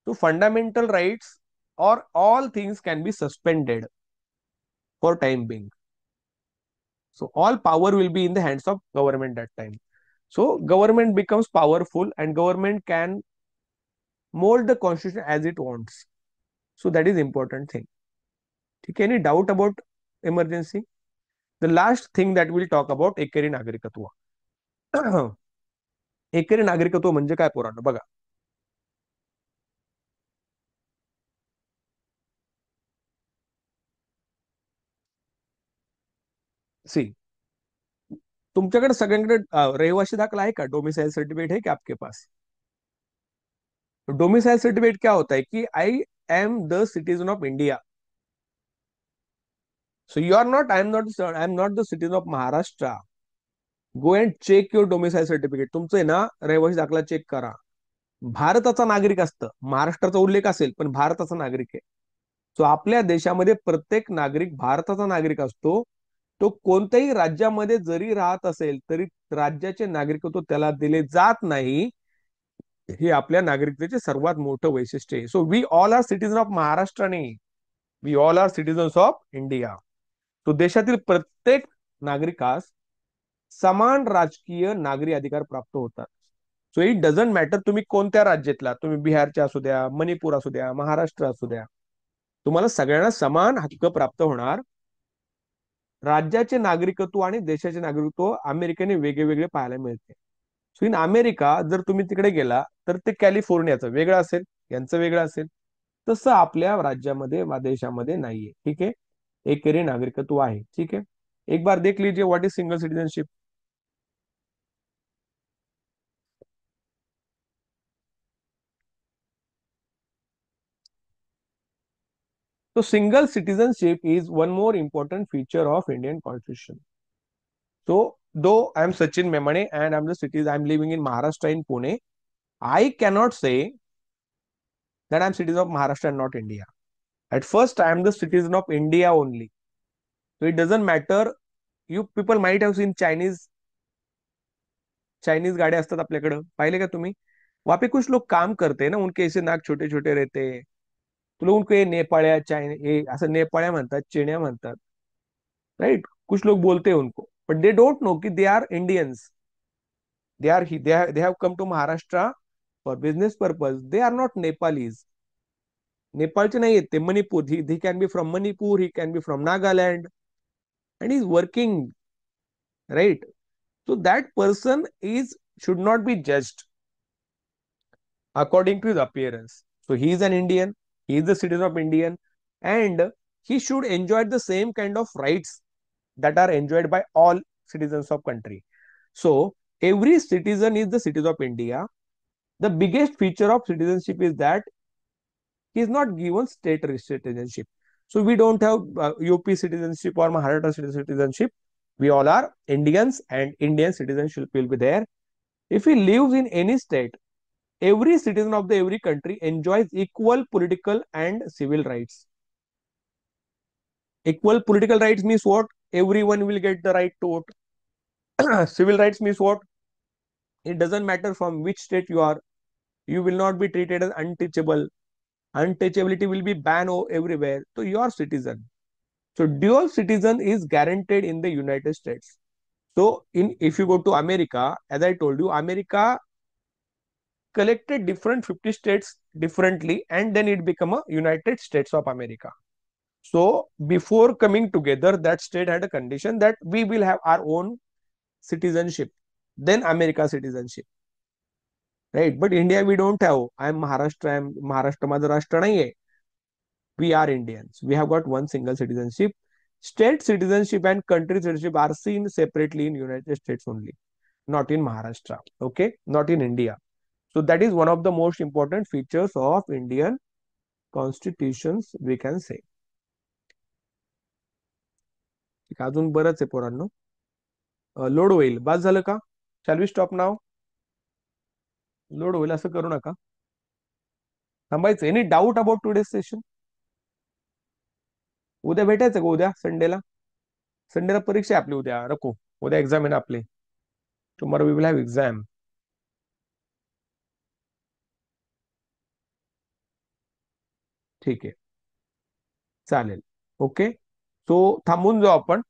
So fundamental rights or all things can be suspended for time being. So all power will be in the hands of government that time. So government becomes powerful and government can mold the constitution as it wants. So that is important thing. Any doubt about emergency? The last thing that we'll talk about, एकेरी नागरिकत्व. एकेरी नागरिकत्व म्हणजे काय पोरांनो बघा. C, तुमच्याकडे सगळ्यांकडे रहिवासी दाखला आहे का? डोमिसाइल सर्टिफिकेट है क्या आपके पास? डोमिसाइल सर्टिफिकेट क्या होता है कि I am the citizen of India. So you are not, I am not the citizen of Maharashtra. Go and check your domicile certificate. तुमचं आहे ना रहिवासी दाखला चेक करा. भारताचा नागरिक असतं, महाराष्ट्राचा उल्लेख असेल पण भारताचा नागरिक आहे. सो आपल्या देशामध्ये प्रत्येक नागरिक भारताचा नागरिक असतो. तो कोणत्याही राज्यामध्ये जरी राहत असेल तरी राज्याचे नागरिकत्व त्याला दिले जात नाही. हे आपल्या नागरिकतेचे सर्वात मोठं वैशिष्ट्य आहे. So we all are citizen of Maharashtra नाही, we all are citizens of India. तो देशातील प्रत्येक नागरिकास समान राजकीय नागरी अधिकार प्राप्त होतात. सो इट डझंट मॅटर तुम्ही कोणत्या राज्यातला, तुम्ही बिहारचे असू द्या, मणिपूर असू द्या, महाराष्ट्र असू द्या, तुम्हाला सगळ्यांना समान हक्क प्राप्त होणार. राज्याचे नागरिकत्व आणि देशाचे नागरिकत्व अमेरिकेने वेगळे वेगळे पाहायला मिळते. सो इन अमेरिका जर तुम्ही तिकडे गेला तर ते कॅलिफोर्नियाचं वेगळं असेल, यांचं वेगळं असेल. तसं आपल्या राज्यामध्ये देशामध्ये नाहीये. ठीक आहे, एकेरी नागरिकत्व आहे. ठीक है, एक बार देख लीजिए what is single citizenship. So single citizenship is one more important feature of Indian Constitution. So though I am Sachin Memane and I'm the citizen, I'm living in Maharashtra in Pune, I cannot say that I'm citizen of Maharashtra and not India. At first, I am the citizen of India only. So it doesn't matter. You people might have seen Chinese गाड्या असतात आपल्याकडे, पाहिले का तुम्ही? वहां पे कुछ लोग काम करते हैं ना, उनके ऐसे नाक छोटे छोटे रहते हैं. तो लोग उनको ये नेपाळ्या असं नेपाळ्या म्हणतात, चेण्या म्हणतात, राइट? कुछ लोग बोलते हैं उनको, बट दे डोंट नो कि they are Indians. They have come to Maharashtra for business purpose. They are not Nepalis. नेपाळचे नाही आहेत ते, Manipur. He can be from Manipur, he can be from Nagaland, and he's working, right? So that person should not be judged according to his appearance. So he is an Indian, he is the citizen of Indian, and he should enjoy the same kind of rights that are enjoyed by all citizens of country. So every citizen is the citizen of India. The biggest feature of citizenship is that he is not given state citizenship. So we don't have UP citizenship or Maharashtra citizenship. We all are Indians and Indian citizenship will be there. If he lives in any state, every citizen of every country enjoys equal political and civil rights. Equal political rights means what? Everyone will get the right to vote. Civil rights means what? It doesn't matter from which state you are. You will not be treated as untouchable. Untouchability will be banned everywhere. So you are citizen. So dual citizen is guaranteed in the United States. So if you go to America, as I told you, America collected different 50 states differently, and then it became a United States of America. So before coming together, that state had a condition that we will have our own citizenship, then America citizenship, right? But India we don't have. I'm Maharashtra माझं राष्ट्र नाहीये. We are Indians. We have got one single citizenship. State citizenship and country citizenship are seen separately in United States only, not in Maharashtra. Okay, not in India. So that is one of the most important features of Indian constitutions, we can say. ठीक आहे, अजून बरंच आहे पोरांनो. Load होईल, बस झालं का? Shall we stop now? Load होईल असं करू नका, थांबायचं. Any doubt about today session? उद्या भेटायचं का? उद्या संडेला? संडेला परीक्षा आहे आपली, उद्या नको. उद्या एक्झाम आहे ना आपली. Tomorrow we will have exam. ठीक आहे, चालेल. ओके, सो थांबून जाऊ आपण.